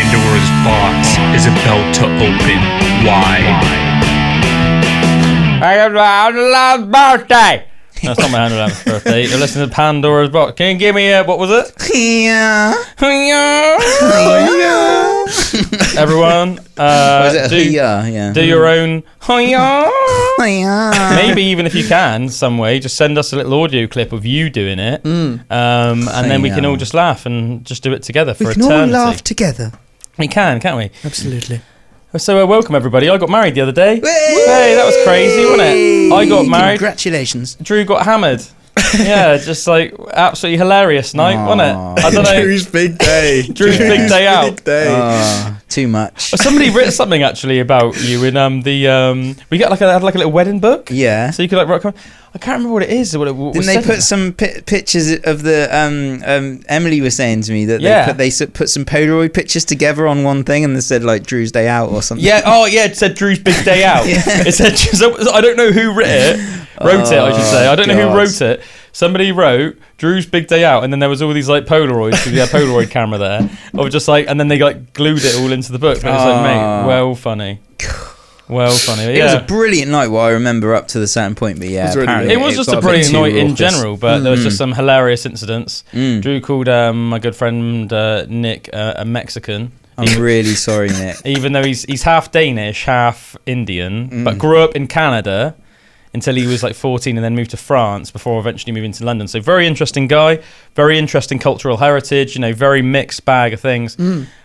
Pandora's box is about to open wide. I have my 111th birthday. That's not my 111th birthday. You're listening to Pandora's box. Can you give me what was it? Yeah. Everyone, do your own. Maybe even if you can, some way, just send us a little audio clip of you doing it, and then we can all just laugh and just do it together for eternity. We can all laugh together. We can, can't we? Absolutely. So welcome everybody. I got married the other day. Hey, that was crazy, wasn't it? I got married. Congratulations. Drew got hammered. Yeah, just like absolutely hilarious night, wasn't it? I don't know. Drew's big day. Drew's big day out. Big day. Too much. Somebody wrote something actually about you in we got had a little wedding book. Yeah. So you could I can't remember what it is. Didn't they put some pictures of the Emily was saying to me that they put some Polaroid pictures together on one thing and they said like Drew's day out or something. Yeah. Oh yeah. It said Drew's big day out. Yeah. It said I don't know who wrote it. I should say. I don't know who wrote it. Somebody wrote Drew's big day out, and then there was all these like Polaroids because we had a Polaroid camera there of just like, and then they like glued it all into the book. But it was like, mate, well funny. But it was a brilliant night. What I remember up to the certain point, but yeah, it was just a brilliant night in general. But there was just some hilarious incidents. Drew called my good friend Nick a Mexican. I'm really sorry, Nick. Even though he's half Danish, half Indian, but grew up in Canada until he was like 14 and then moved to France before eventually moving to London. So very interesting guy, very interesting cultural heritage, very mixed bag of things.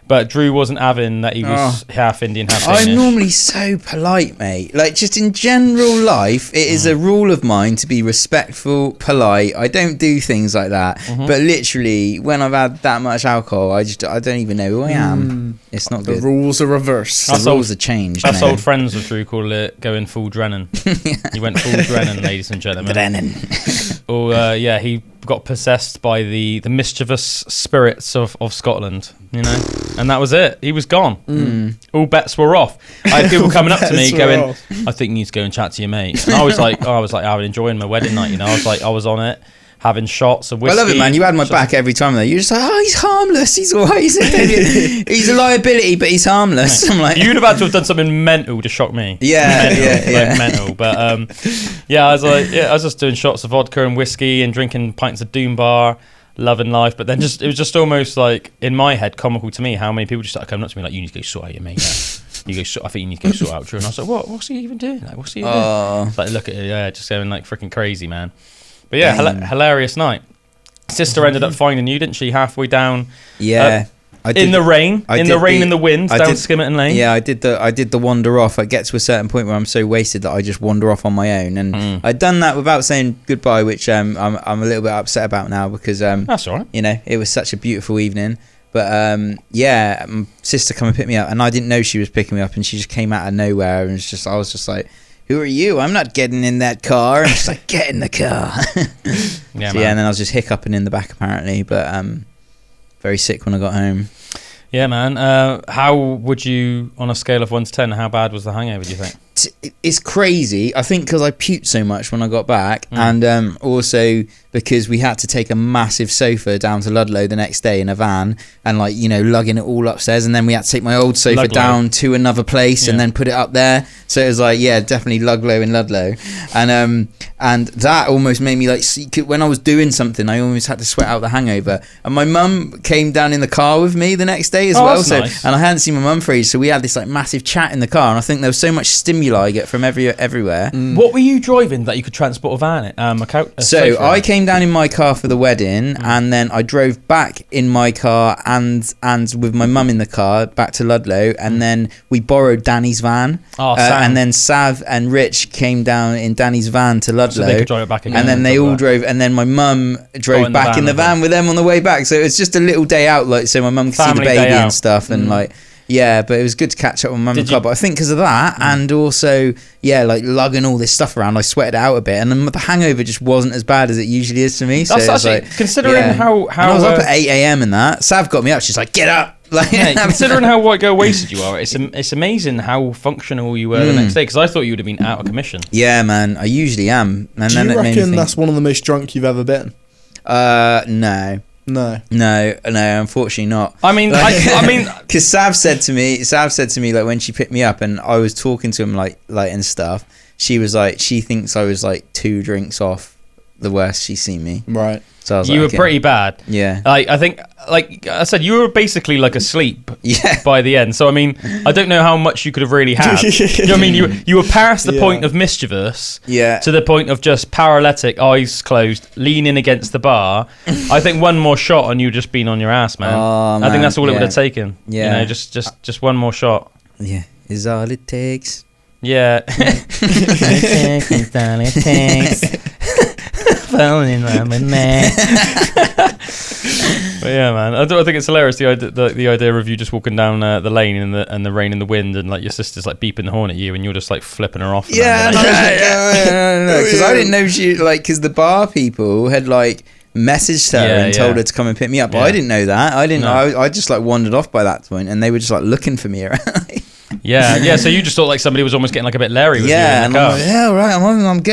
But Drew wasn't having that he was half Indian, half Danish. I'm normally so polite, mate. Like, just in general life, it is a rule of mine to be respectful, polite. I don't do things like that. But literally, when I've had that much alcohol, I don't even know who I am. It's not good. The rules are reversed. The rules are changed. Us old friends with Drew call it going full Drennan. He went full Drennan, ladies and gentlemen. Drennan. He got possessed by the mischievous spirits of Scotland, and that was it. He was gone. All bets were off. I had people coming up to me going, I think you need to go and chat to your mate. And I was like, I was enjoying my wedding night, I was on it, having shots of whiskey. I love it, man. You had my back every time though. You're just like, he's harmless. He's all right. He's a liability, but he's harmless. I'm like, you'd have had to have done something mental to shock me. Yeah. Mental. But I was I was just doing shots of vodka and whiskey and drinking pints of Doom Bar, loving life. But then it was just almost like in my head comical to me how many people just started coming up to me like, you need to go sort out your mate. You go. I think you need to go sort out Drew. And I was like, what? What's he even doing? Like, what's he even doing? Like, look at it. Just going like freaking crazy, man. But yeah, hilarious night. Sister ended up finding you, didn't she? Halfway down. Yeah. In the rain and the wind down Skimmerton Lane. Yeah, I did the wander off. I get to a certain point where I'm so wasted that I just wander off on my own, and I'd done that without saying goodbye, which I'm a little bit upset about now because that's all right. It was such a beautiful evening. But my sister come and pick me up, and I didn't know she was picking me up, and she just came out of nowhere, and I was just like, who are you? I'm not getting in that car. And she's like, get in the car. And then I was just hiccuping in the back apparently, but very sick when I got home. Yeah, man. How would you, on a scale of 1 to 10, how bad was the hangover, do you think? It's crazy. I think because I puked so much when I got back, and also because we had to take a massive sofa down to Ludlow the next day in a van and lugging it all upstairs, and then we had to take my old sofa down to another place and then put it up there. So it was like, definitely Ludlow in Ludlow, and that almost made me when I was doing something, I almost had to sweat out the hangover. And my mum came down in the car with me the next day as well. So nice. And I hadn't seen my mum for ages, so we had this massive chat in the car, and I think there was so much stimuli I get from everywhere. What were you driving that you could transport a van? I came down in my car for the wedding, and then I drove back in my car and with my mum in the car back to Ludlow, and then we borrowed Danny's van. And then Sav and Rich came down in Danny's van to Ludlow, so they could drive it back again. And then they all drove, and then my mum drove back in the van with them on the way back. So it was just a little day out, so my mum could see the baby and stuff, and but it was good to catch up with mum and car. But I think because of that, and also lugging all this stuff around, I sweated it out a bit, and then the hangover just wasn't as bad as it usually is to me. That's so actually considering how and I was up at 8 a.m. and that Sav got me up. She's like, get up. Considering how white girl wasted you are, it's amazing how functional you were the next day, because I thought you would have been out of commission. Yeah, man, I usually am. And do you reckon that's one of the most drunk you've ever been? No. No. No, unfortunately not. I mean, because Sav said to me, like when she picked me up and I was talking to him like and stuff, she was like, she thinks I was like 2 drinks off the worst she's seen me. Right. So I was you were pretty bad. Yeah. I think, like I said, you were basically like asleep by the end. So, I mean, I don't know how much you could have really had. You know what I mean? You were past the point of mischievous to the point of just paralytic, eyes closed, leaning against the bar. I think one more shot and you'd just been on your ass, man. Oh, I think that's all it would have taken. Yeah. You know, just one more shot. Yeah. Is all it takes. Yeah. It's all it takes. Falling in love with me. But yeah, man, I think it's hilarious the idea of you just walking down the lane in the rain and the wind, and like your sister's like beeping the horn at you, and you're just like flipping her off. Yeah, no, because I didn't know she because the bar people had like messaged her and told her to come and pick me up, but I didn't know that. I didn't. No. I just like wandered off by that point, and they were just like looking for me around. Yeah. So you just thought like somebody was almost getting like a bit leery with you in the car. I'm like, right.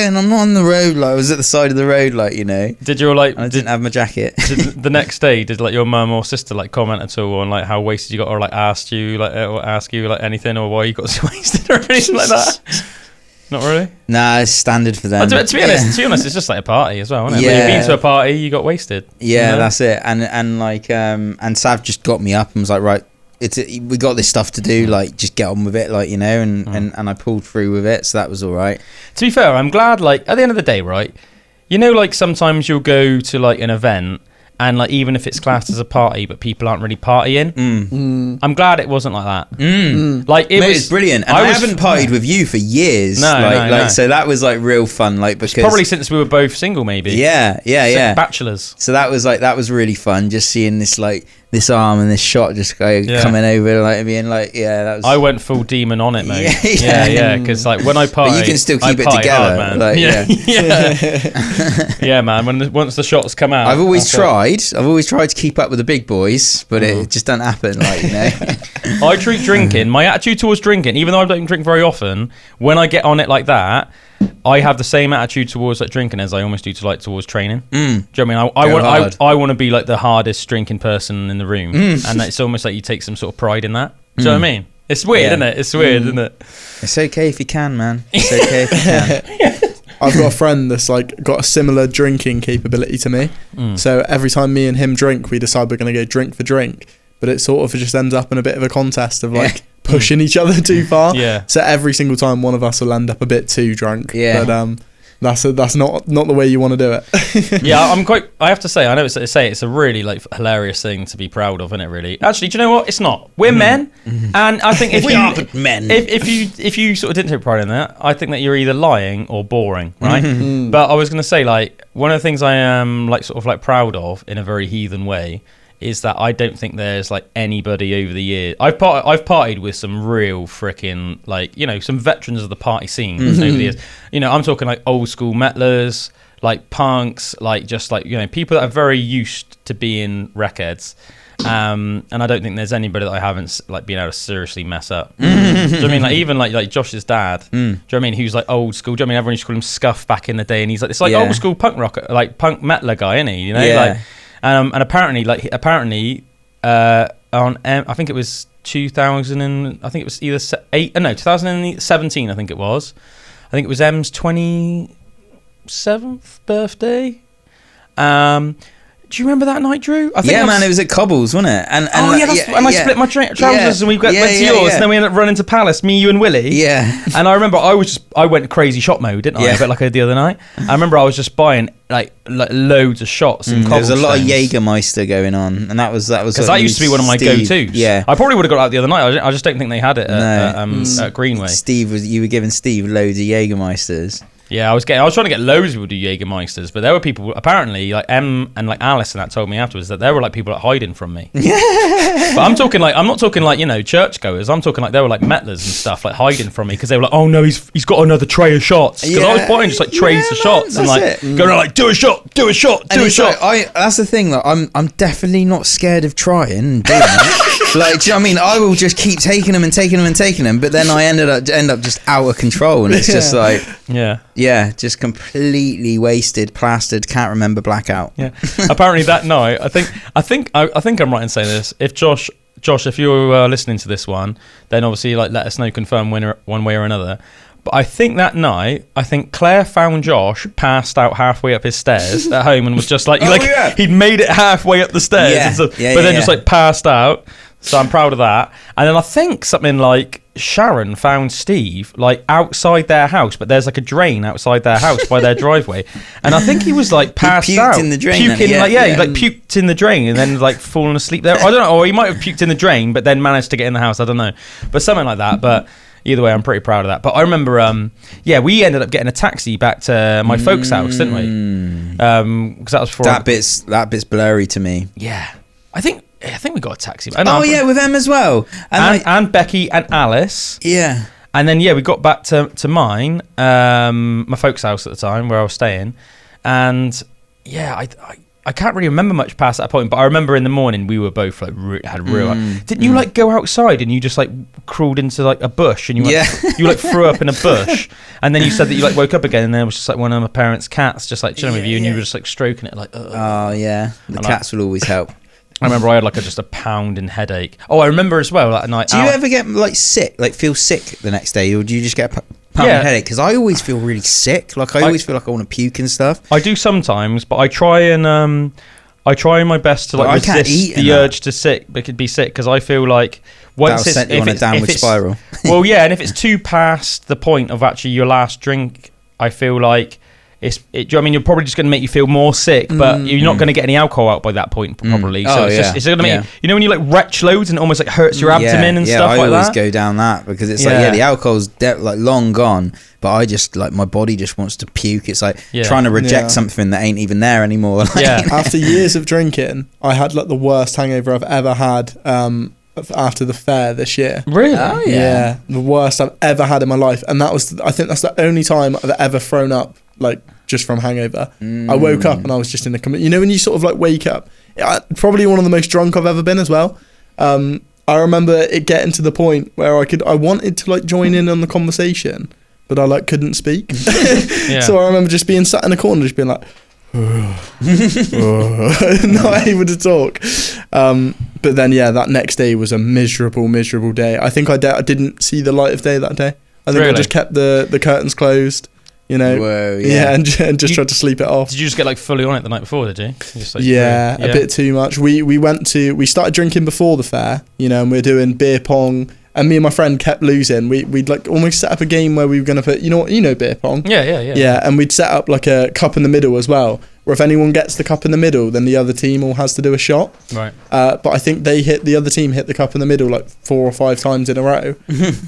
I'm not on the road. Like I was at the side of the road, like you know. Did you like? I didn't have my jacket. The next day, did like your mum or sister like comment at all on like how wasted you got, or like ask you like anything, or why you got so wasted or anything like that? Not really. Nah, it's standard for them. To be honest, it's just like a party as well, isn't it? Yeah. When you've been to a party, you got wasted. Yeah, you know? That's it. And like and Sav just got me up and was like, right. We got this stuff to do, like just get on with it, like you know, and I pulled through with it, so that was all right. To be fair, I'm glad, like at the end of the day, right, you know, like sometimes you'll go to like an event and like even if it's classed as a party but people aren't really partying, I'm glad it wasn't like that. Like it was brilliant, and I haven't partied with you for years. No. So that was like real fun, like because probably since we were both single, maybe. Yeah. Bachelors. So that was really fun, just seeing this like this arm and this shot just coming over, like being like, that was. I went full demon on it, mate. Yeah. Because like when I party, but you can still keep it together, hard, man. Like, yeah, man. Once the shots come out, I've always tried to keep up with the big boys, but it just doesn't happen, like you know. I treat drinking. My attitude towards drinking, even though I don't drink very often, when I get on it like that, I have the same attitude towards like drinking as I almost do towards training. Do you know what I mean? I want to be like the hardest drinking person in the room, and it's almost like you take some sort of pride in that. Do you know what I mean? It's weird, isn't it? It's weird, isn't it? It's okay if you can, man. It's okay if you can. I've got a friend that's like got a similar drinking capability to me. So every time me and him drink, we decide we're going to go drink for drink. But it sort of just ends up in a bit of a contest of like pushing each other too far. Yeah. So every single time one of us will end up a bit too drunk. Yeah. But that's not the way you want to do it. Yeah, I have to say, I know it's a really like hilarious thing to be proud of, isn't it? Really. Actually, do you know what? It's not. We're men, and I think if if you sort of didn't take pride in that, I think that you're either lying or boring, right? But I was going to say, like, one of the things I am like sort of like proud of in a very heathen way is that I don't think there's like anybody over the years. I've partied with some real freaking like, you know, some veterans of the party scene over the years. You know, I'm talking like old school metalers, like punks, like just like, you know, people that are very used to being wreckheads. And I don't think there's anybody that I haven't like been able to seriously mess up. Do you know what I mean? Like even like Josh's dad. Do you know what I mean? Who's like old school. Do you know what I mean? Everyone used to call him Scuff back in the day, and he's like this like old school punk rocker, like punk metaler guy, isn't he? You know, like. And apparently, on I think it was 2000 I think it was either 2017. I think it was M's 27th birthday. Do you remember that night, Drew? I think man, it was at Cobbles, wasn't it? And I split my trousers and we went to yours, and then we ended up running to Palace, me, you, and Willie. Yeah. And I remember I went crazy shot mode, didn't I? A bit like I did the other night. I remember I was just buying like loads of shots in Cobbles. There was a lot of Jägermeister going on, and that was because that used to be one of my go-tos. Yeah. I probably would have got out the other night. I just don't think they had it at Greenway. You were giving Steve loads of Jägermeisters. Yeah, I was trying to get loads of people to do Jägermeisters, but there were people apparently like Em and like Alice and that told me afterwards that there were like people like hiding from me. But I'm not talking like, you know, churchgoers. I'm talking like there were like metlers and stuff like hiding from me because they were like, oh no, he's got another tray of shots. Because I was buying just like trays of shots and like going around like do a shot. Like, that's the thing. Like I'm definitely not scared of trying and doing it. Like, do you know what I mean? I will just keep taking them, but then I end up just out of control, and it's just like, Yeah, just completely wasted, plastered, can't remember, blackout. Yeah. Apparently that night, I think I'm right in saying this. If Josh, if you're listening to this one, then obviously like let us know, confirm winner one way or another. But I think that night, Claire found Josh passed out halfway up his stairs at home and was just like, he'd made it halfway up the stairs, Yeah. and stuff, Yeah, but then yeah, just like passed out. So I'm proud of that. And then I think something like Sharon found Steve like outside their house, but there's like a drain outside their house by their driveway, and I think he was like passed He puked out in the drain, puking, yeah, like yeah. he like puked in the drain and then like fallen asleep there. I don't know, or he might have puked in the drain but then managed to get in the house. I don't know, but something like that. But either way, I'm pretty proud of that. But I remember, we ended up getting a taxi back to my folks' house, didn't we? Because that was for That bit's blurry to me. yeah. I think we got a taxi. With them as well. And Becky and Alice. Yeah. And then we got back to mine, my folks' house at the time where I was staying, and I can't really remember much past that point. But I remember in the morning we were both like had real. Didn't you like go outside and you just like crawled into like a bush and you like threw up in a bush, and then you said that you like woke up again and there was just like one of my parents' cats just like chilling with you and you were just like stroking it like. Oh yeah, the cats will always help. I remember I had like just a pounding headache. Oh, I remember as well that night. Do you ever get like sick, like feel sick the next day, or do you just get a pounding headache? Because I always feel really sick. Like I always feel like I want to puke and stuff. I do sometimes, but I try my best to like resist the urge to be sick because I feel like once that'll send you on a downward spiral. Well, yeah, and if it's too past the point of actually your last drink, I feel like. Do you know what I mean? You're probably just going to make you feel more sick, but you're not going to get any alcohol out by that point, probably. So it's going to make you know when you like retch loads and it almost like hurts your abdomen and stuff like that? I always go down that because it's like, the alcohol's like long gone, but I just like my body just wants to puke. It's like trying to reject something that ain't even there anymore. Like, After years of drinking, I had like the worst hangover I've ever had after the fair this year. Really? Oh, yeah. The worst I've ever had in my life. And I think that's the only time I've ever thrown up, like just from hangover. I woke up and I was just in the, you know when you sort of like wake up, probably one of the most drunk I've ever been as well. I remember it getting to the point where I wanted to like join in on the conversation, but I like couldn't speak. So I remember just being sat in a corner, just being like, not able to talk. But then that next day was a miserable day. I think I didn't see the light of day that day. I think I just kept the curtains closed, you know. Whoa, and just tried to sleep it off. Did you just get like fully on it the night before, did you? Just, like, a bit too much. We started drinking before the fair, you know, and we were doing beer pong. And me and my friend kept losing. We'd like almost set up a game where we were going to put, you know beer pong? Yeah, and we'd set up like a cup in the middle as well, where if anyone gets the cup in the middle, then the other team all has to do a shot. Right. But I think the other team hit the cup in the middle like 4 or 5 times in a row.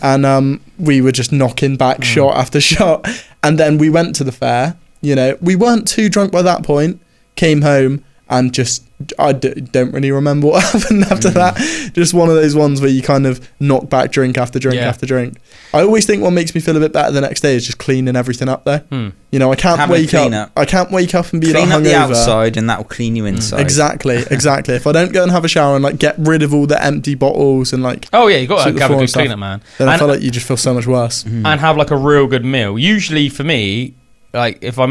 And we were just knocking back shot after shot. And then we went to the fair, you know. We weren't too drunk by that point, came home and just... I don't really remember what happened after that. Just one of those ones where you kind of knock back drink after drink after drink. I always think what makes me feel a bit better the next day is just cleaning everything up though. You know, I can't wake up and be clean like up hungover. the outside and that will clean you inside. Exactly. If I don't go and have a shower and like get rid of all the empty bottles and like you got to have a good clean up, man. Then I feel like you just feel so much worse. And have like a real good meal. Usually for me, like if I'm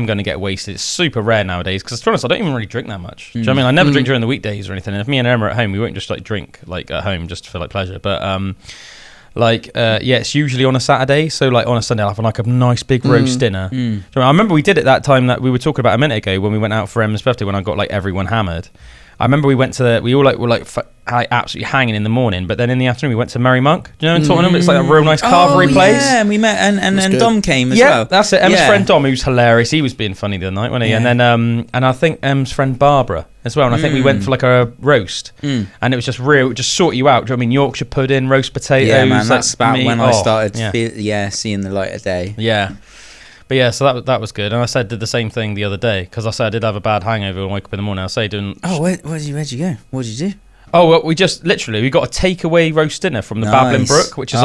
going to get wasted, it's super rare nowadays because to be honest, I don't even really drink that much. Do you know what I mean? I never drink during the weekdays or anything. And if me and Emma are at home, we won't just like drink like at home just for like pleasure. But it's usually on a Saturday. So like on a Sunday, I'll have like a nice big roast dinner. Do you know what I mean? I remember we did it that time that we were talking about a minute ago when we went out for Emma's birthday when I got like everyone hammered. I remember we went to we all like were like absolutely hanging in the morning, but then in the afternoon we went to Merry Monk. Do you know in Tottenham? It's like a real nice carvery place. Yeah, and we met and Dom came as well. Yeah, that's it. Em's friend Dom, who's hilarious. He was being funny the other night, wasn't he? Yeah. And then and I think Em's friend Barbara as well. And I think we went for like a roast, and it was just real, just sort you out. Do you know what I mean? Yorkshire pudding, roast potatoes. Yeah, man, like that's about meat. when I started seeing the light of day. Yeah. But yeah, so that was good. And I did the same thing the other day because I said I did have a bad hangover and woke up in the morning. I say doing. Oh, where'd you go? What did you do? Oh, well, we got a takeaway roast dinner from the Babylon Brook, which is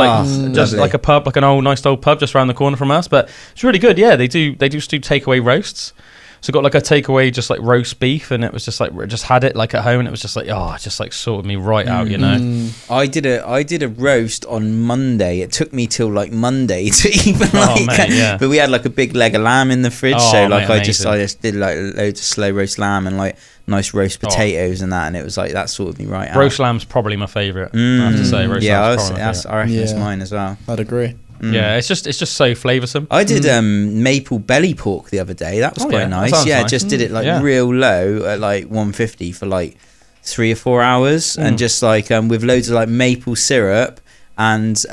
just like a pub, like an nice old pub just around the corner from us. But it's really good. Yeah, they do takeaway roasts. So got like a takeaway, just like roast beef, and it was just like just had it like at home, and it was just like it just like sorted me right out, you know. I did a roast on Monday. It took me till like Monday to even but we had like a big leg of lamb in the fridge, so like I just did like loads of slow roast lamb and like nice roast potatoes and that, and it was like that sorted me right out. Roast lamb's probably my favourite. I have to say, roast lamb's I reckon it's mine as well. I'd agree. Yeah, it's just so flavoursome. I did maple belly pork the other day. That was quite nice. Yeah, nice. Just did it like real low at like 150 for like 3 or 4 hours, and just like with loads of like maple syrup and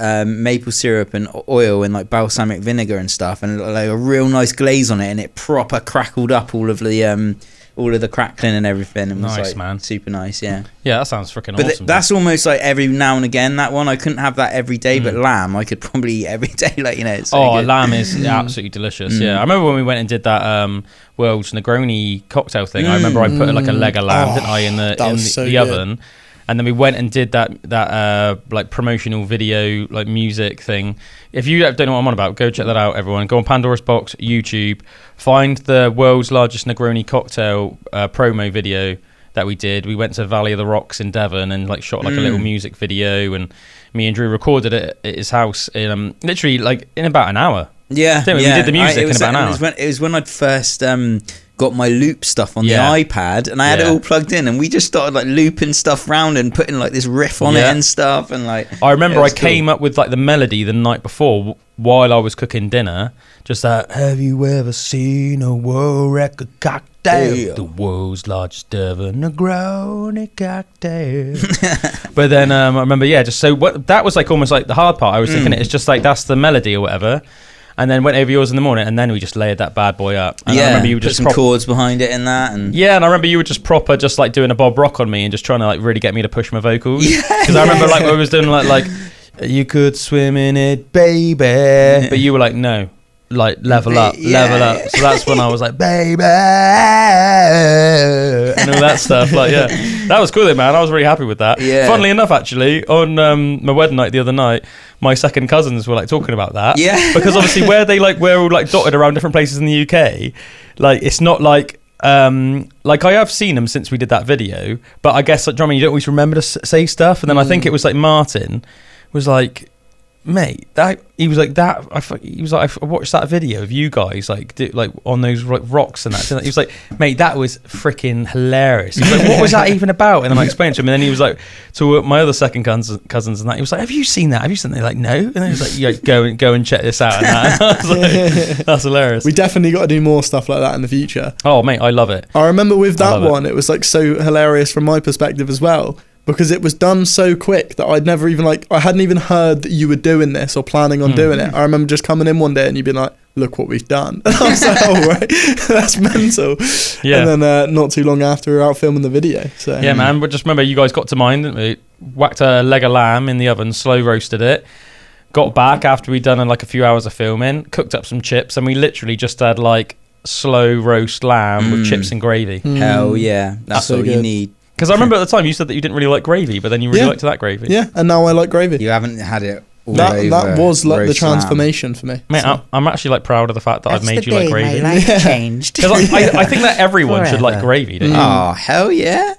oil and like balsamic vinegar and stuff, and like a real nice glaze on it, and it proper crackled up all of the crackling and everything, and was nice, like man. super nice. Yeah that sounds freaking awesome. But that's almost like every now and again. That one I couldn't have that every day, but lamb I could probably eat every day. Like, you know, it's so good. Lamb is absolutely delicious. Yeah, I remember when we went and did that World's Negroni cocktail thing. I remember I put like a leg of lamb, didn't I, in the oven. And then we went and did that like promotional video, like music thing. If you don't know what I'm on about, go check that out, everyone. Go on Pandora's Box, YouTube, find the world's largest Negroni cocktail promo video that we did. We went to Valley of the Rocks in Devon and like shot like a little music video, and me and Drew recorded it at his house in literally like in about an hour. Yeah, we did the music in about an hour. It was when I'd first got my loop stuff on the iPad, and I had it all plugged in, and we just started like looping stuff round and putting like this riff on it and stuff, and like I remember I came up with like the melody the night before while I was cooking dinner, just that have you ever seen a world record cocktail, the world's largest ever Negroni cocktail. But then I remember just so that was like almost like the hard part. I was thinking it's just like that's the melody or whatever. And then went over yours in the morning, and then we just layered that bad boy up. And I remember you put some chords behind it and that. And and I remember you were just proper, just like doing a Bob Rock on me and just trying to like really get me to push my vocals. Because I remember like I was doing like you could swim in it, baby, but you were like no, like level up. So that's when I was like baby and all that stuff. Like that was cool, man. I was really happy with that. Funnily enough, actually, on my wedding night the other night, my second cousins were like talking about that. Because obviously we're all like dotted around different places in the UK. Like it's not like I have seen them since we did that video, but I guess like, do you know what I mean? You don't always remember to say stuff. And then I think it was like Martin was like, mate, I watched that video of you guys like on those rocks and that. He was like, mate, that was freaking hilarious. He was like, what was that even about? And then I explained to him, and then he was like, to my other second cousins and that, he was like, have you seen that? They're like, no. And then he was like, yeah, go and check this out. And that. And I was like, that's hilarious. We definitely got to do more stuff like that in the future. Oh, mate, I love it. I remember with that one, it was like so hilarious from my perspective as well, because it was done so quick that I hadn't even heard that you were doing this or planning on doing it. I remember just coming in one day and you'd been like, look what we've done. And I was like, oh, right, that's mental. Yeah. And then not too long after, we were out filming the video. So yeah, man, but just remember you guys got to mine, didn't we? Whacked a leg of lamb in the oven, slow roasted it, got back after we'd done like a few hours of filming, cooked up some chips, and we literally just had like slow roast lamb with chips and gravy. Hell yeah, that's all you need. Because I remember at the time you said that you didn't really like gravy, but then you really liked that gravy. Yeah, and now I like gravy. You haven't had it all that was like the transformation for me. Mate, so. I'm actually like proud of the fact that I've made you like gravy. My life changed. Because I think that everyone should like gravy, don't you? Oh, hell yeah.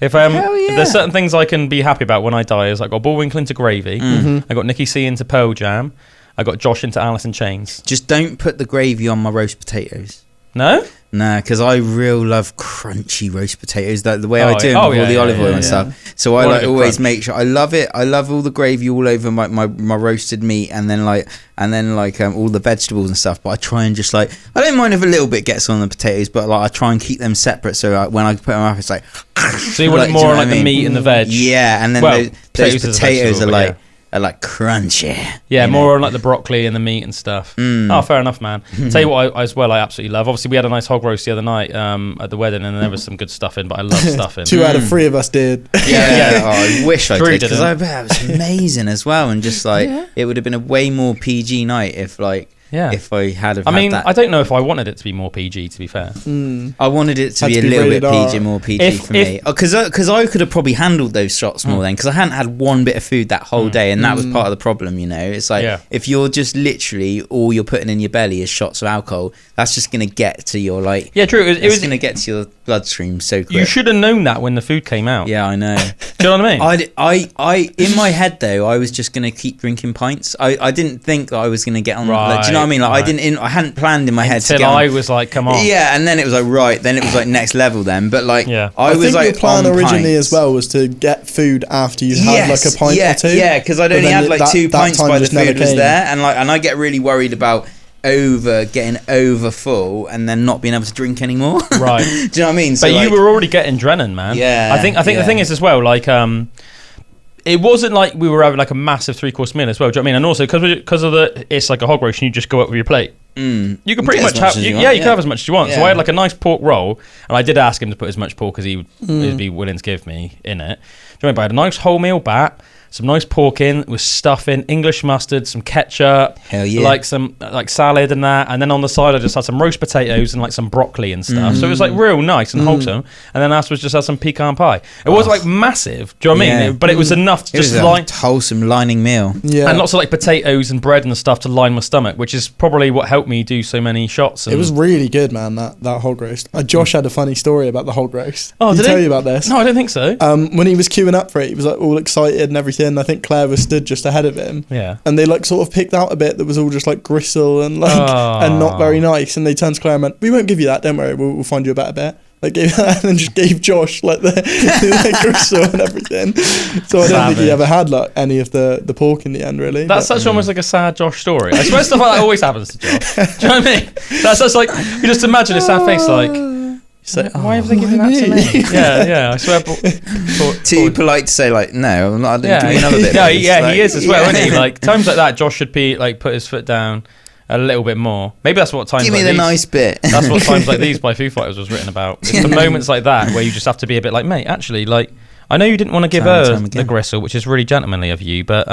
If there's certain things I can be happy about when I die, is I got Bullwinkle into gravy, I got Nikki C into Pearl Jam, I got Josh into Alice in Chains. Just don't put the gravy on my roast potatoes. No? No, because I real love crunchy roast potatoes. The way I do them with all the olive oil and stuff. So I like always make sure I love it. I love all the gravy all over my roasted meat, and then all the vegetables and stuff. But I try and just like, I don't mind if a little bit gets on the potatoes, but like I try and keep them separate. So when I put them up, it's like. So you want it more like the meat and the veg. Yeah, and then those potatoes are like crunchy. Yeah, more on like the broccoli and the meat and stuff. Oh, fair enough, man. Tell you what, I absolutely love. Obviously, we had a nice hog roast the other night at the wedding, and there was some good stuff in. But I love stuff in. 2 out of 3 of us did. Yeah. Oh, I wish I did, because I bet it was amazing as well. And just like it would have been a way more PG night if like Yeah. If I had have I mean, had that. I don't know if I wanted it to be more PG, to be fair. I wanted it to Had be to a be little bit rated R. PG, more PG for me. Because I could have probably handled those shots more then, because I hadn't had one bit of food that whole day, and that was part of the problem, you know. It's like, if you're just literally, all you're putting in your belly is shots of alcohol, that's just going to get to your, like... Yeah, true. It was going to get to your bloodstream so quick. You should have known that when the food came out. Yeah, I know. Do you know what I mean? I in my head, though, I was just going to keep drinking pints. I didn't think that I was going to get on... Like, do you know what I mean? Like, I hadn't planned in my head to get on. Until I was like, come on. Yeah, and then it was like, right, then it was like next level then. But like, I was think like, your plan on originally pints as well was to get food after you had like a pint or two. Yeah, because I'd only had like 2 pints by the food was there, and I get really worried about getting over full and then not being able to drink anymore. Right. Do you know what I mean? So but you were already getting Drennan, man. Yeah. I think the thing is as well, like it wasn't like we were having like a massive 3-course meal as well. Do you know what I mean? And also because of it's like a hog roast and you just go up with your plate. You can pretty much have you can have as much as you want. So I had like a nice pork roll, and I did ask him to put as much pork as he would be willing to give me in it. Do you remember? I had a nice wholemeal bat, some nice pork in with stuffing, English mustard, some ketchup, like some like salad and that, and then on the side I just had some roast potatoes and like some broccoli and stuff. So it was like real nice and wholesome. And then afterwards just had some pecan pie. It wasn't like massive, do you know what I mean? But it was enough to just line wholesome lining meal. Yeah, and lots of like potatoes and bread and stuff to line my stomach, which is probably what helped me do so many shots. It was really good, man. That hog roast. Josh had a funny story about the hog roast. Oh, did he tell you about this? No, I don't think so. When he was queuing up for it, he was like all excited and everything. I think Claire was stood just ahead of him. Yeah. And they like sort of picked out a bit that was all just like gristle and like and not very nice. And they turned to Claire and went, "We won't give you that. Don't worry. We'll find you a better bit." Like gave that and then just gave Josh like the gristle and everything. So I don't think he ever had like any of the pork in the end, really. That's such almost like a sad Josh story. I swear stuff like that always happens to Josh. Do you know what I mean? That's just like you just imagine his sad face like. So, why have they given that to me? Yeah, I swear. Too polite to say like, no, I'm not. Give me another bit. No, he is as well, isn't he? Like times like that, Josh should be like put his foot down a little bit more. Maybe that's what times. Give me like the nice bit. That's what times like these by Foo Fighters was written about. It's the moments like that where you just have to be a bit like, mate. Actually, like I know you didn't want to give her the gristle, which is really gentlemanly of you, but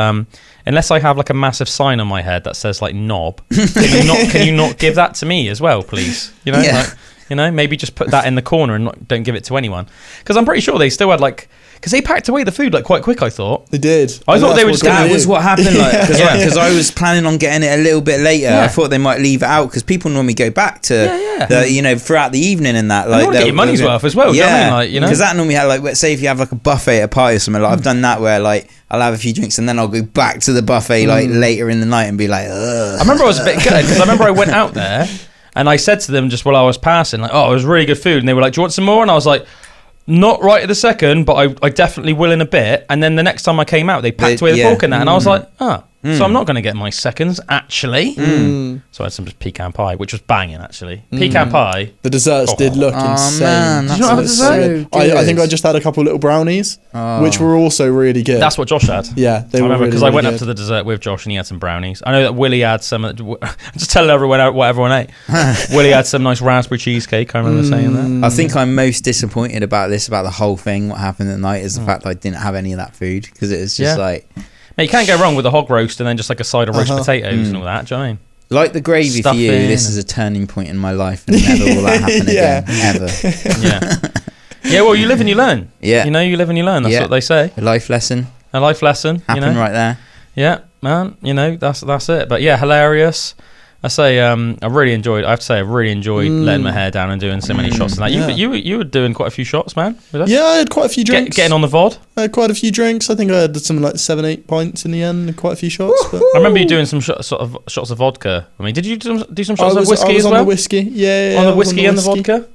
unless I have like a massive sign on my head that says like knob, can you not give that to me as well, please? You know. Yeah. Like, you know, maybe just put that in the corner and don't give it to anyone. Because I'm pretty sure they still had like... Because they packed away the food like quite quick, I thought. They did. I thought they were just going to... That was what happened, like, because I was planning on getting it a little bit later. Yeah. I thought they might leave it out because people normally go back to, you know, throughout the evening and that. Like, they get your money's worth as well, do you know what I mean? Like, you know? Because that normally had, like, say if you have like a buffet at a party or something, like I've done that where like I'll have a few drinks and then I'll go back to the buffet like later in the night and be like, ugh. I remember I was a bit good because I remember I went out there and I said to them just while I was passing, like, oh, it was really good food. And they were like, do you want some more? And I was like, not right at the second, but I definitely will in a bit. And then the next time I came out, they packed away the pork in that. And I was like, so I'm not going to get my seconds, actually. So I had some just pecan pie, which was banging, actually. Pecan pie. The desserts did look insane. Man, did you not have a dessert? I think I just had a couple little brownies, which were also really good. That's what Josh had. Yeah, they were really, because I went up to the dessert with Josh and he had some brownies. I know that Willie had some. I'm just telling everyone what everyone ate. Willie had some nice raspberry cheesecake. I remember saying that. I think I'm most disappointed about the whole thing. What happened at night is the fact that I didn't have any of that food because it was just like. Mate, you can't go wrong with a hog roast and then just like a side of roast potatoes and all that. Do you know what I mean? Like the gravy for you, this is a turning point in my life and never will that happen again. Ever. Yeah, well, you live and you learn. Yeah. You know, you live and you learn. That's what they say. A life lesson. A life lesson. Happened right there. Yeah, man. You know, that's it. But yeah, hilarious. I say, I really enjoyed. I have to say, I really enjoyed letting my hair down and doing so many shots. And that you were doing quite a few shots, man. Yeah, I had quite a few drinks. Getting on the VOD. I had quite a few drinks. I think I had something like 7-8 pints in the end, and quite a few shots. But. I remember you doing some shots of vodka. I mean, did you do some shots of whiskey as well? On the whiskey, yeah. On the whiskey and the vodka.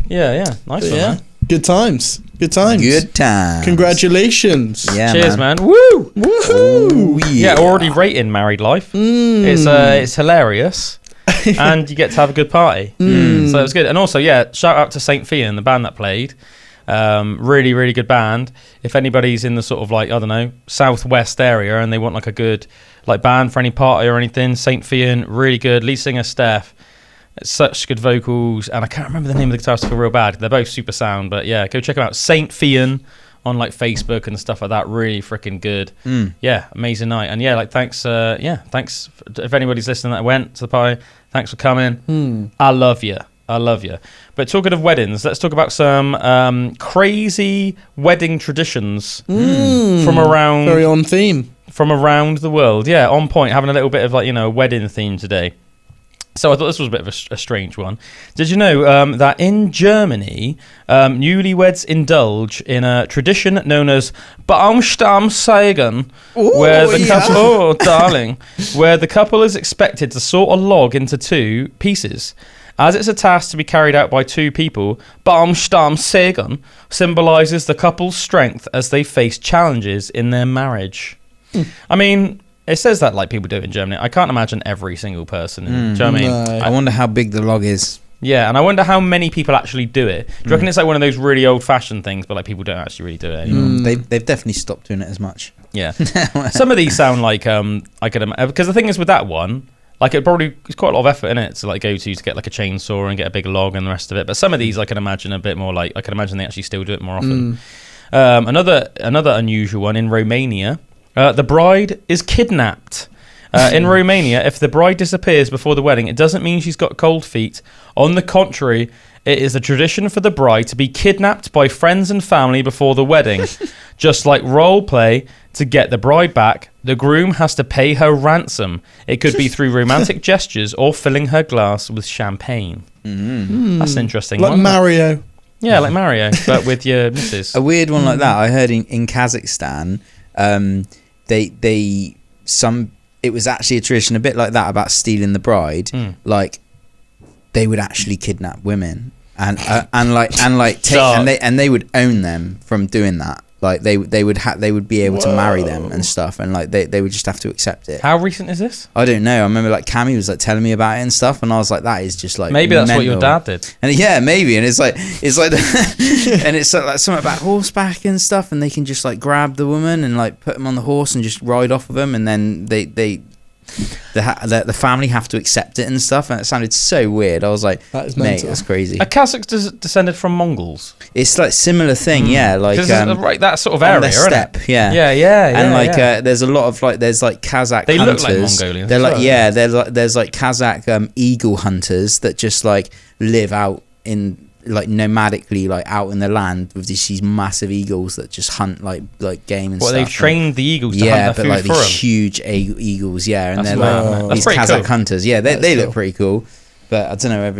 Yeah, nice one, man. Good times. Congratulations. Yeah, cheers, man. Woo! Woohoo! Yeah, already rating Married Life. It's hilarious. And you get to have a good party. So it was good. And also, shout out to St. Fian, the band that played. Really, really good band. If anybody's in the sort of like, I don't know, southwest area and they want like a good like band for any party or anything, St. Fian, really good. Lead singer Steph. Such good vocals, and I can't remember the name of the guitarist for real bad. They're both super sound, but yeah, go check them out. Saint Fian on like Facebook and stuff like that. Really freaking good. Yeah, amazing night. And yeah, like thanks. Thanks if anybody's listening that went to the party. Thanks for coming. I love you. But talking of weddings, let's talk about some crazy wedding traditions from around. Very on theme. From around the world. Yeah, on point. Having a little bit of like, a wedding theme today. So I thought this was a bit of a strange one. Did you know that in Germany, newlyweds indulge in a tradition known as Baumstammsägen, where the couple, darling, where the couple is expected to saw a log into two pieces. As it's a task to be carried out by two people, Baumstammsägen symbolises the couple's strength as they face challenges in their marriage. I mean, it says that like people do it in Germany. I can't imagine every single person. Do you know what I mean? No. I wonder how big the log is. Yeah, and I wonder how many people actually do it. Do you reckon it's like one of those really old-fashioned things, but like people don't actually really do it anymore? They've definitely stopped doing it as much. Yeah. Some of these sound like I could imagine, because the thing is with that one, like it's quite a lot of effort in it to like go to get like a chainsaw and get a big log and the rest of it. But some of these I can imagine a bit more like, I can imagine they actually still do it more often. Another unusual one in Romania. The bride is kidnapped. In Romania, if the bride disappears before the wedding, it doesn't mean she's got cold feet. On the contrary, it is a tradition for the bride to be kidnapped by friends and family before the wedding. Just like role play, to get the bride back, the groom has to pay her ransom. It could be through romantic gestures or filling her glass with champagne. That's an interesting like one. Like Mario. Yeah, like Mario, but with your missus. A weird one like that, I heard in Kazakhstan, it was actually a tradition a bit like that about stealing the bride. Like they would actually kidnap women and they would own them from doing that. Like they would be able to marry them and stuff, and like they would just have to accept it. How recent is this? I don't know. I remember like Cammy was like telling me about it and stuff, and I was like, that is just like maybe that's mental. what your dad did. And yeah, maybe. And it's like and it's like something about horseback and stuff, and they can just like grab the woman and like put them on the horse and just ride off of them, and then the family have to accept it and stuff, and it sounded so weird. I was like, that is mate, mental. that's crazy. Are Kazakhs descended from Mongols? It's like similar thing, yeah. Like right, that sort of area, on the steppe, isn't it? Yeah. And like there's a lot of like there's like Kazakh they hunters. Look like Mongolians. They're like there's like Kazakh eagle hunters that just like live out in like nomadically, like out in the land with these massive eagles that just hunt like game and stuff. They've trained the eagles to hunt the food like for these them. huge eagles, and that's they're like these Kazakh cool. hunters. Yeah, they look pretty cool. But I don't know,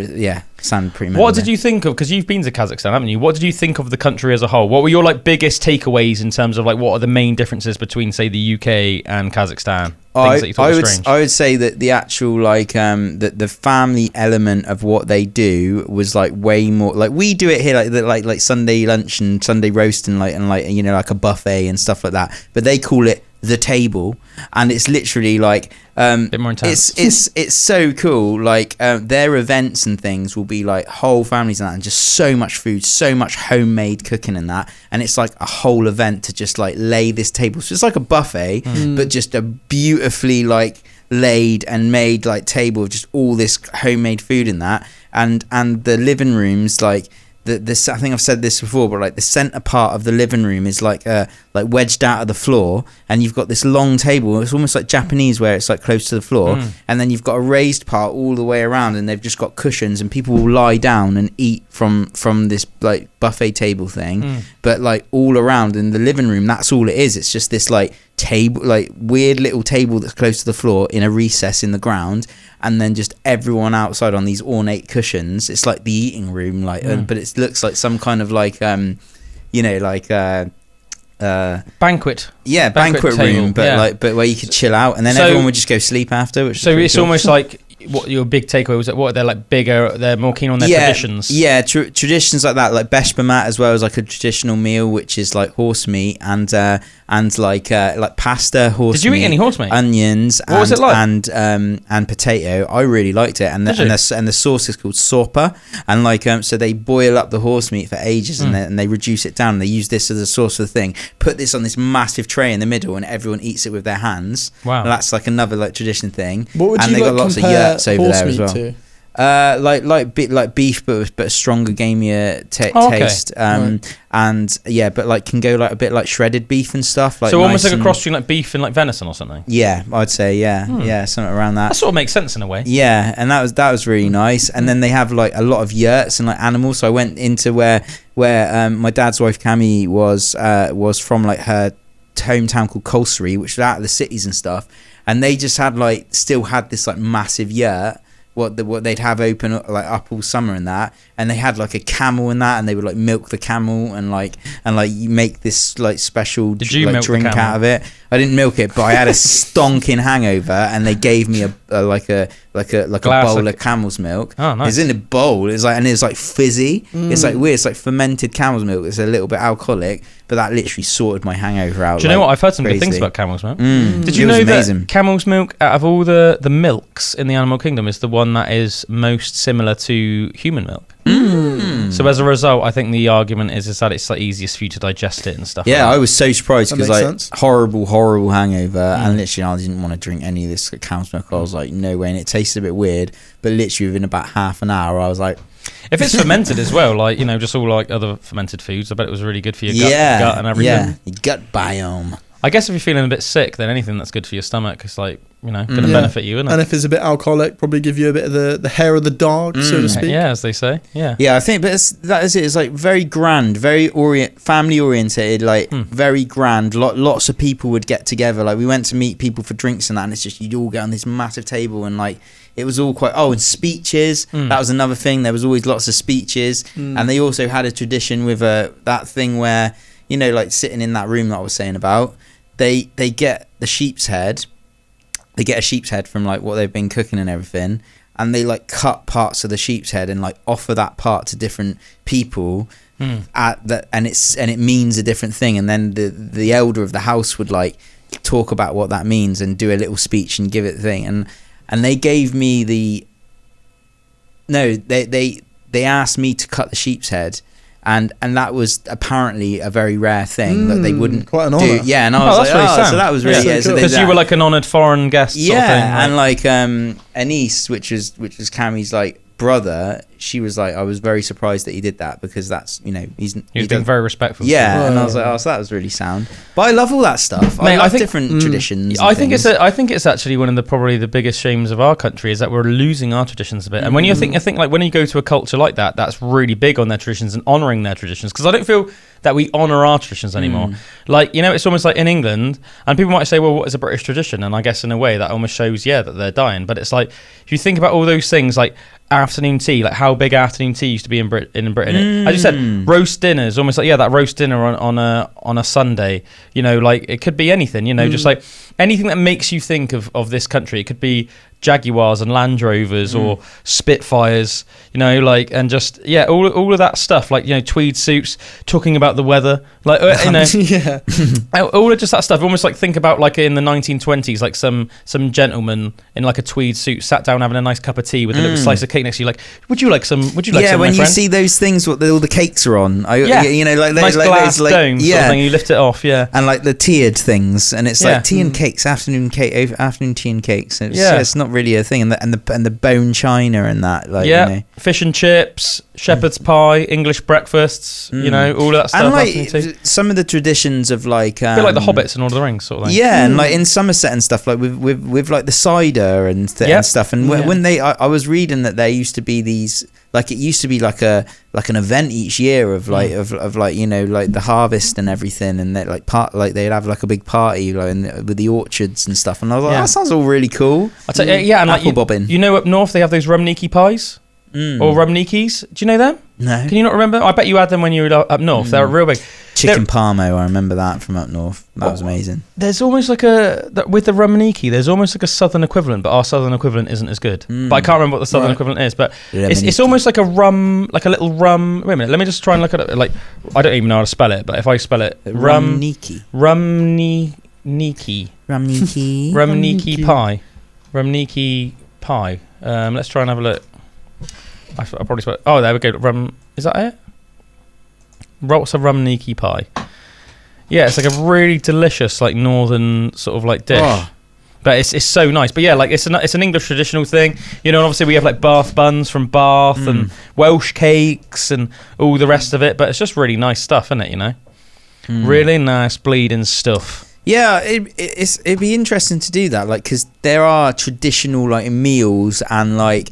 sound pretty mental. What did you think of, because you've been to Kazakhstan, haven't you? What did you think of the country as a whole? What were your like biggest takeaways in terms of like what are the main differences between say the UK and Kazakhstan? Things that you thought were strange. I would say that the actual like the family element of what they do was like way more like we do it here like Sunday lunch and Sunday roast and like like a buffet and stuff like that. But they call it the table, and it's literally like bit more intense. It's so cool. Like their events and things will be like whole families and that, and just so much food, so much homemade cooking and that, and it's like a whole event to just like lay this table. So it's like a buffet, but just a beautifully like laid and made like table of just all this homemade food in that, and the living rooms like. I think I've said this before, but like the center part of the living room is like wedged out of the floor, and you've got this long table. It's almost like Japanese, where it's like close to the floor, and then you've got a raised part all the way around, and they've just got cushions, and people will lie down and eat from this like buffet table thing. But like all around in the living room, that's all it is. It's just this like table, like weird little table that's close to the floor in a recess in the ground, and then just everyone outside on these ornate cushions. It's like the eating room, like, but it looks like some kind of like, banquet. Yeah, banquet room, but but where you could chill out, and then everyone would just go sleep after. Which so it's cool. almost like what your big takeaway was. What they're like bigger. They're more keen on their traditions. Yeah, traditions like that, like beshbamat as well as like a traditional meal, which is like horse meat and like pasta, horse. Did you meat, eat any horse meat? Onions. What was it like? And potato. I really liked it, and the sauce is called sorpa, and like so they boil up the horse meat for ages, and they reduce it down. And they use this as a sauce for the thing. Put this on this massive tray in the middle, and everyone eats it with their hands. Wow, and that's like another like tradition thing. What would and you they got like lots of yurts over there as well. Like beef, but a stronger, gamier taste. Right. And yeah, but like can go like a bit like shredded beef and stuff. Like so almost like a cross between like beef and like venison or something. Yeah, I'd say yeah, something around that. That sort of makes sense in a way. Yeah, and that was really nice. And then they have like a lot of yurts and like animals. So I went into where my dad's wife Cammy was from, like her hometown called Colsery, which was out of the cities and stuff. And they just still had this like massive yurt. What they'd have open like up all summer and that, and they had like a camel in that, and they would like milk the camel and you make this like special drink out of it. I didn't milk it, but I had a stonking hangover, and they gave me a bowl of camel's milk. Oh, nice. It's in a bowl. It's like fizzy. It's like weird. It's like fermented camel's milk. It's a little bit alcoholic, but that literally sorted my hangover out. Do you know what? I've heard some good things about camel's milk. Did you know that camel's milk, out of all the milks in the animal kingdom, is the one that is most similar to human milk? So as a result, I think the argument is that it's like easiest for you to digest it and stuff. Yeah, like that. I was so surprised because like sense. horrible hangover, and literally I didn't want to drink any of this cow's milk. I was like, no way, and it tasted a bit weird. But literally within about half an hour, I was like, if it's fermented as well, like just all like other fermented foods, I bet it was really good for your gut and everything. Yeah, your gut biome. I guess if you're feeling a bit sick, then anything that's good for your stomach is like, going to benefit you, isn't it? And if it's a bit alcoholic, probably give you a bit of the hair of the dog, so to speak. Yeah, as they say. Yeah. Yeah, I think, but that is it. It's like very grand, very family orientated, like very grand. Lots of people would get together. Like we went to meet people for drinks and that, and it's just you'd all get on this massive table and like it was all quite. Oh, and speeches. That was another thing. There was always lots of speeches, and they also had a tradition with that thing where like sitting in that room that I was saying about. They get the sheep's head. They get a sheep's head from like what they've been cooking and everything, and they like cut parts of the sheep's head and like offer that part to different people at that, and it means a different thing. And then the elder of the house would like talk about what that means and do a little speech and give it the thing. And they gave me they asked me to cut the sheep's head. And that was apparently a very rare thing that they wouldn't quite an honour. Yeah, and I was like, really so that was really because you were like an honoured foreign guest. Yeah, sort of thing, and like Anise, which was Cammy's like brother, she was like, I was very surprised that he did that because that's he was being very respectful. Yeah, and I was like, so that was really sound. But I love all that stuff. Mate, I think different traditions. I think it's actually one of probably the biggest shames of our country is that we're losing our traditions a bit. And when I think like when you go to a culture like that, that's really big on their traditions and honouring their traditions. Because I don't feel that we honour our traditions anymore. Like it's almost like in England, and people might say, well, what is a British tradition? And I guess in a way that almost shows that they're dying. But it's like if you think about all those things like afternoon tea, like how big afternoon tea used to be in Britain. As you said, roast dinners, almost like that roast dinner on a Sunday. Like it could be anything. Just like anything that makes you think of this country. It could be Jaguars and Land Rovers or Spitfires. Like and just all of that stuff. Like tweed suits, talking about the weather. Like all of just that stuff. Almost like think about like in the 1920s, like some gentleman in like a tweed suit sat down having a nice cup of tea with a little slice of cake next to you. Like, would you like some? Yeah, when you friend? See those things, what all the cakes are on. Like nice glass dome sort of thing. You lift it off, and like the tiered things, and it's like tea and cakes, afternoon tea and cakes. It's not really a thing, and the bone china and that. Fish and chips, shepherd's pie, English breakfasts. All of that stuff. And like some of the traditions of like a bit like the Hobbits and Lord of the Rings sort of thing. Yeah, and like in Somerset and stuff, like with like the cider and stuff. And when I was reading that there used to be these, like it used to be like an event each year of like of like like the harvest and everything, and that like they'd have like a big party with the orchards and stuff. And I was like, that sounds all really cool. I tell you, and apple bobbing. Up north they have those rumniki pies. Or rumnikis. Do you know them? No. Can you not remember? I bet you had them when you were up north. They're real big. Chicken parmo, I remember that from up north. That was amazing. There's almost like with the rumniki, there's almost like a southern equivalent, but our southern equivalent isn't as good. But I can't remember what the southern equivalent is. But it's almost like a rum, like a little rum. Wait a minute, let me just try and look at it. Like I don't even know how to spell it, but if I spell it, rumniki pie. Let's try and have a look. I'll probably spell it. Oh, there we go. Rum. Is that it? What's a rumniki pie? Yeah, it's like a really delicious, like northern sort of like dish. But it's so nice. But yeah, like it's an English traditional thing, you know. And obviously we have like Bath buns from Bath and Welsh cakes and all the rest of it. But it's just really nice stuff, isn't it? You know, really nice bleeding stuff. Yeah, it'd be interesting to do that, like, because there are traditional like meals and like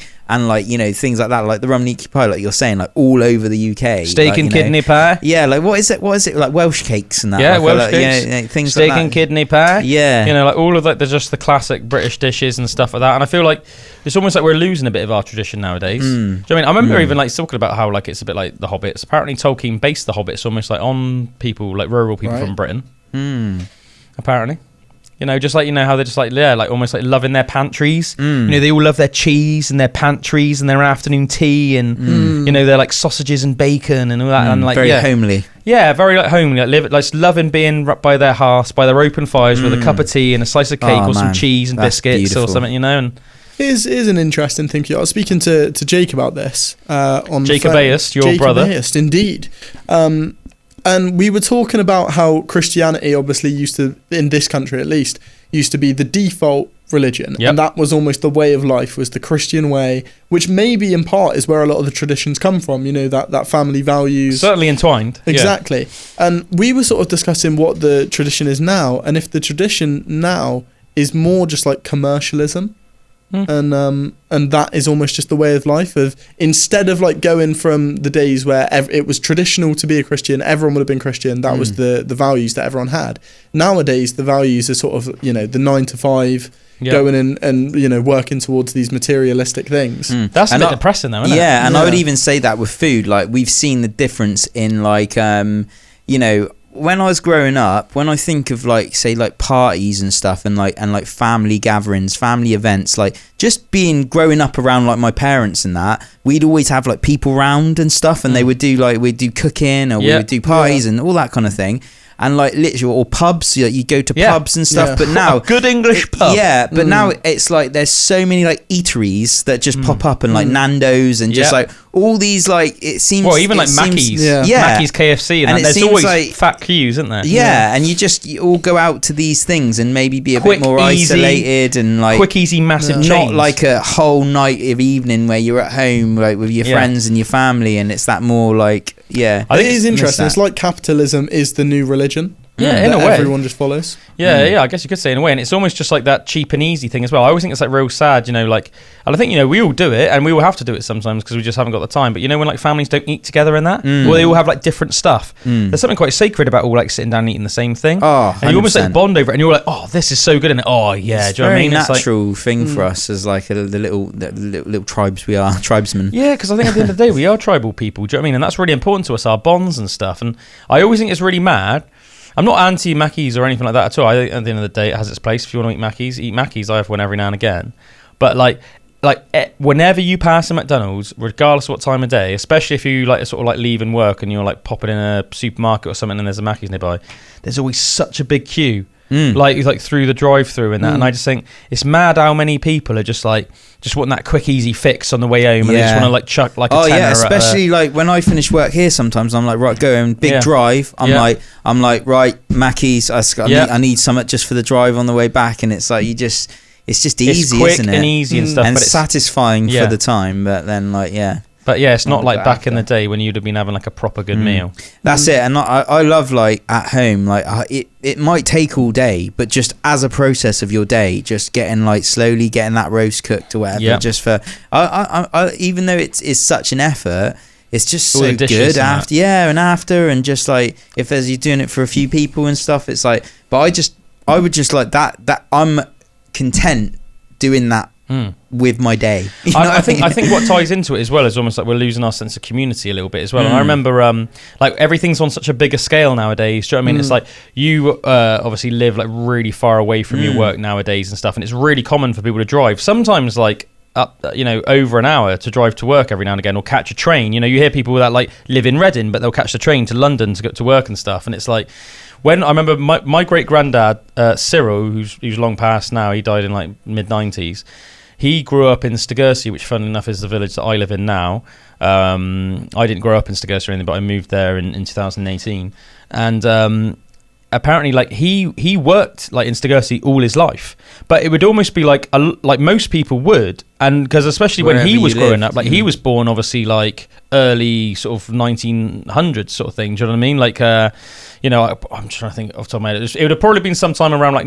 you know things like that, like the rumniki pie, like you're saying, like all over the UK. Steak like, and kidney pie. Yeah, like what is it? Like Welsh cakes and that. Yeah, like, Welsh cakes. Yeah, things Steak like that. and kidney pie. Yeah, you know, like all of like there's just the classic British dishes and stuff like that. And I feel like it's almost like we're losing a bit of our tradition nowadays. Do you know what I mean? I remember even like talking about how like it's a bit like the Hobbits. Apparently Tolkien based the Hobbits almost like on people, like rural people from Britain. Apparently. You know, just like, you know, how they're just like, yeah, like almost like loving their pantries. You know, they all love their cheese and their pantries and their afternoon tea and, you know, they're like sausages and bacon and all that. And like, very homely. Yeah, very like homely. Like loving being by their hearths, by their open fires with a cup of tea and a slice of cake or some cheese and biscuits or something, you know. And Here's an interesting thing. I was speaking to Jake about this on Jacob Ayest, your brother. Ayest, indeed. And we were talking about how Christianity obviously used to, in this country at least, used to be the default religion. Yep. And that was almost the way of life, was the Christian way, which maybe in part is where a lot of the traditions come from, you know, that family values. Certainly entwined. Exactly. Yeah. And we were sort of discussing what the tradition is now, and if the tradition now is more just like commercialism. And that is almost just the way of life, of instead of like going from the days where it was traditional to be a Christian, everyone would have been Christian, that was the values that everyone had. Nowadays the values are sort of, you know, the 9 to 5 going in and, you know, working towards these materialistic things. That's a bit depressing though, isn't it? And I would even say that with food, like we've seen the difference in like you know, when I was growing up, when I think of like, say, like parties and stuff and like family gatherings, family events, like just growing up around like my parents and that, we'd always have like people round and stuff, and we'd do cooking, or we would do parties and all that kind of thing. And like literally, or pubs, you go to pubs and stuff. But now, a good English pub. Yeah, but now it's like there's so many like eateries that just pop up, and like Nando's and just like all these, like, it seems. Well, even like Mackey's, Mackey's, KFC, and there's always like fat queues, isn't there? Yeah, and you all go out to these things and maybe be a bit more isolated and like quick, easy, massive chains. Not like a whole night of evening where you're at home like with your friends and your family, and it's that more like I think it is interesting. It's like capitalism is the new religion. Yeah, in a way. Everyone just follows. Yeah, I guess you could say in a way. And it's almost just like that cheap and easy thing as well. I always think it's like real sad, you know, like, and I think, you know, we all do it and we will have to do it sometimes because we just haven't got the time. But you know, when like families don't eat together and that, or they all have like different stuff, there's something quite sacred about all like sitting down and eating the same thing. Oh, 100%. And you almost like bond over it and you're like, oh, this is so good. And oh, yeah, it's do you know what I mean? It's a like, natural thing for us as like the little tribes we are, tribesmen. Yeah, because I think at the end of the day, we are tribal people. Do you know what I mean? And that's really important to us, our bonds and stuff. And I always think it's really mad. I'm not anti Mackey's or anything like that at all. I think at the end of the day, it has its place. If you want to eat Mackey's. I have one every now and again. But like whenever you pass a McDonald's, regardless of what time of day, especially if you like sort of like leaving work and you're like popping in a supermarket or something and there's a Mackey's nearby, there's always such a big queue. Like through the drive-through and that, and I just think it's mad how many people are just wanting that quick, easy fix on the way home, and they just want to like chuck like a tenner. Especially like when I finish work here, sometimes I'm like, right, go and big drive. I'm like, right, Mackey's. I need something just for the drive on the way back, and it's like it's just easy, it's quick, isn't it? And easy and stuff, and but it's satisfying for the time. But then But yeah, it's not like back in the day when you'd have been having like a proper good meal. That's it. And I love like at home, like it might take all day, but just as a process of your day, just getting like slowly getting that roast cooked or whatever, just for, I even though it's such an effort, it's just so good after. And just like if you're doing it for a few people and stuff, it's like, but I would just like that I'm content doing that with my day. I think what ties into it as well is almost like we're losing our sense of community a little bit as well. And I remember like everything's on such a bigger scale nowadays. Do you know what I mean? It's like you obviously live like really far away from your work nowadays and stuff, and it's really common for people to drive sometimes like up, you know, over an hour to drive to work every now and again, or catch a train. You know, you hear people that like live in Reading but they'll catch the train to London to go to work and stuff, and it's like, when I remember my great granddad Cyril, who's long past now, he died in like mid-90s. He grew up in Stegursey, which funnily enough is the village that I live in now. I didn't grow up in Stegursey or anything, but I moved there in 2018. And apparently like he worked like in Stigursi all his life, but it would almost be like most people would, and because especially when he was growing up, like he was born obviously like early sort of 1900s sort of thing. Do you know what I mean? Like I'm trying to think off the top of my head. It would have probably been sometime around like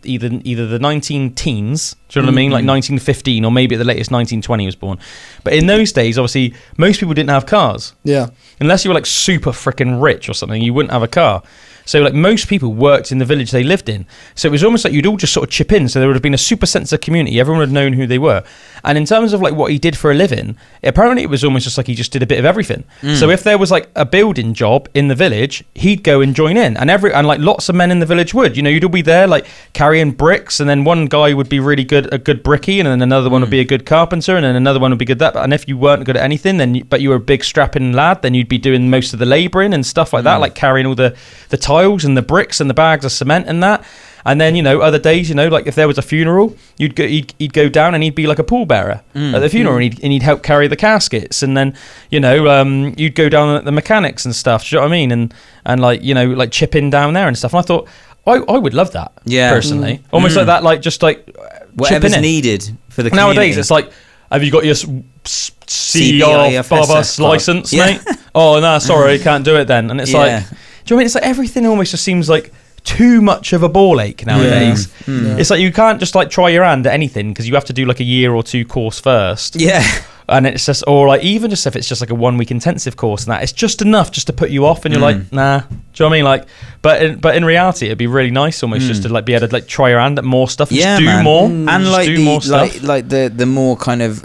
either the 19 teens. Do you know what I mean? Like 1915 or maybe at the latest 1920 he was born. But in those days, obviously, most people didn't have cars. Yeah. Unless you were like super freaking rich or something, you wouldn't have a car. So like most people worked in the village they lived in. So it was almost like you'd all just sort of chip in. So there would have been a super sense of community. Everyone would have known who they were. And in terms of like what he did for a living, apparently it was almost just like he just did a bit of everything. So if there was like a building job in the village, he'd go and join in. And like lots of men in the village would. You'd all be there like carrying bricks, and then one guy would be really good, a good brickie, and then another one would be a good carpenter, and then another one would be good at that. And if you weren't good at anything, but you were a big strapping lad, then you'd be doing most of the labouring and stuff like that, like carrying all the tiles and the bricks and the bags of cement and that. And then other days, like if there was a funeral, he'd go down and he'd be like a pallbearer at the funeral, and he'd help carry the caskets. And then you'd go down at the mechanics and stuff. Do you know what I mean? And like chip in down there and stuff. And I thought I would love that. Personally, almost like that, like just like whatever's needed for the community. Nowadays it's like, have you got your CBIFS license, mate? Oh no, sorry, can't do it then. And it's like, do you know what I mean? It's like everything almost just seems like too much of a ball ache nowadays. It's like you can't just like try your hand at anything, because you have to do like a year or two course first. And it's just, or like even just if it's just like a 1 week intensive course and that, it's just enough just to put you off, and you're like, nah. Do you know what I mean? Like, but in reality, it'd be really nice almost just to like be able to like try your hand at more stuff, and just do more, and like do more stuff. like the more kind of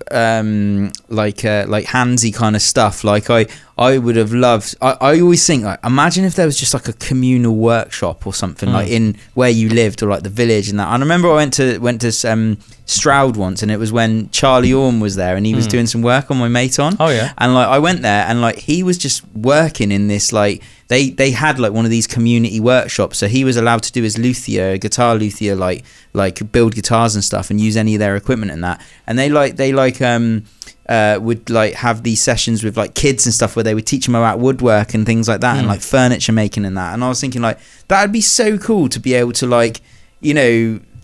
like handsy kind of stuff. Like I would have loved. I always think, like, imagine if there was just like a communal workshop or something like in where you lived, or like the village and that. And I remember I went to Stroud once, and it was when Charlie Orme was there, and he was doing some work on my mate on. Oh yeah. And like I went there, and like he was just working in this like they had like one of these community workshops, so he was allowed to do his guitar luthier, like build guitars and stuff, and use any of their equipment and that. And they would like have these sessions with like kids and stuff, where they would teach them about woodwork and things like that, and like furniture making and that. And I was thinking, like, that would be so cool to be able to like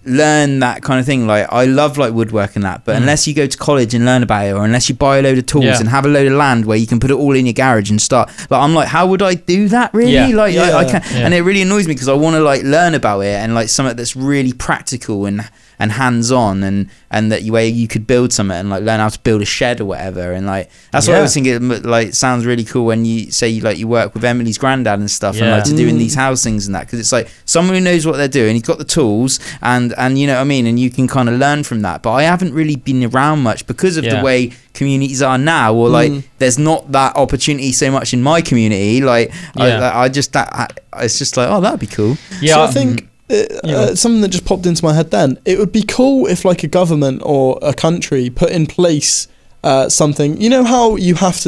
learn that kind of thing. Like, I love like woodwork and that, but unless you go to college and learn about it, or unless you buy a load of tools and have a load of land where you can put it all in your garage and start, like, I'm like, how would I do that really? I can't. And it really annoys me, because I want to like learn about it, and like something that's really practical and hands-on, and that where you could build something and like learn how to build a shed or whatever. And like that's what I was thinking, like, sounds really cool when you say like you work with Emily's granddad and stuff, and like to doing these house things and that, because it's like someone who knows what they're doing, he's got the tools, and you know what I mean, and you can kind of learn from that. But I haven't really been around much because of the way communities are now, or like there's not that opportunity so much in my community. Like I just it's just like, oh, that'd be cool. So I think something that just popped into my head then, it would be cool if like a government or a country put in place something, how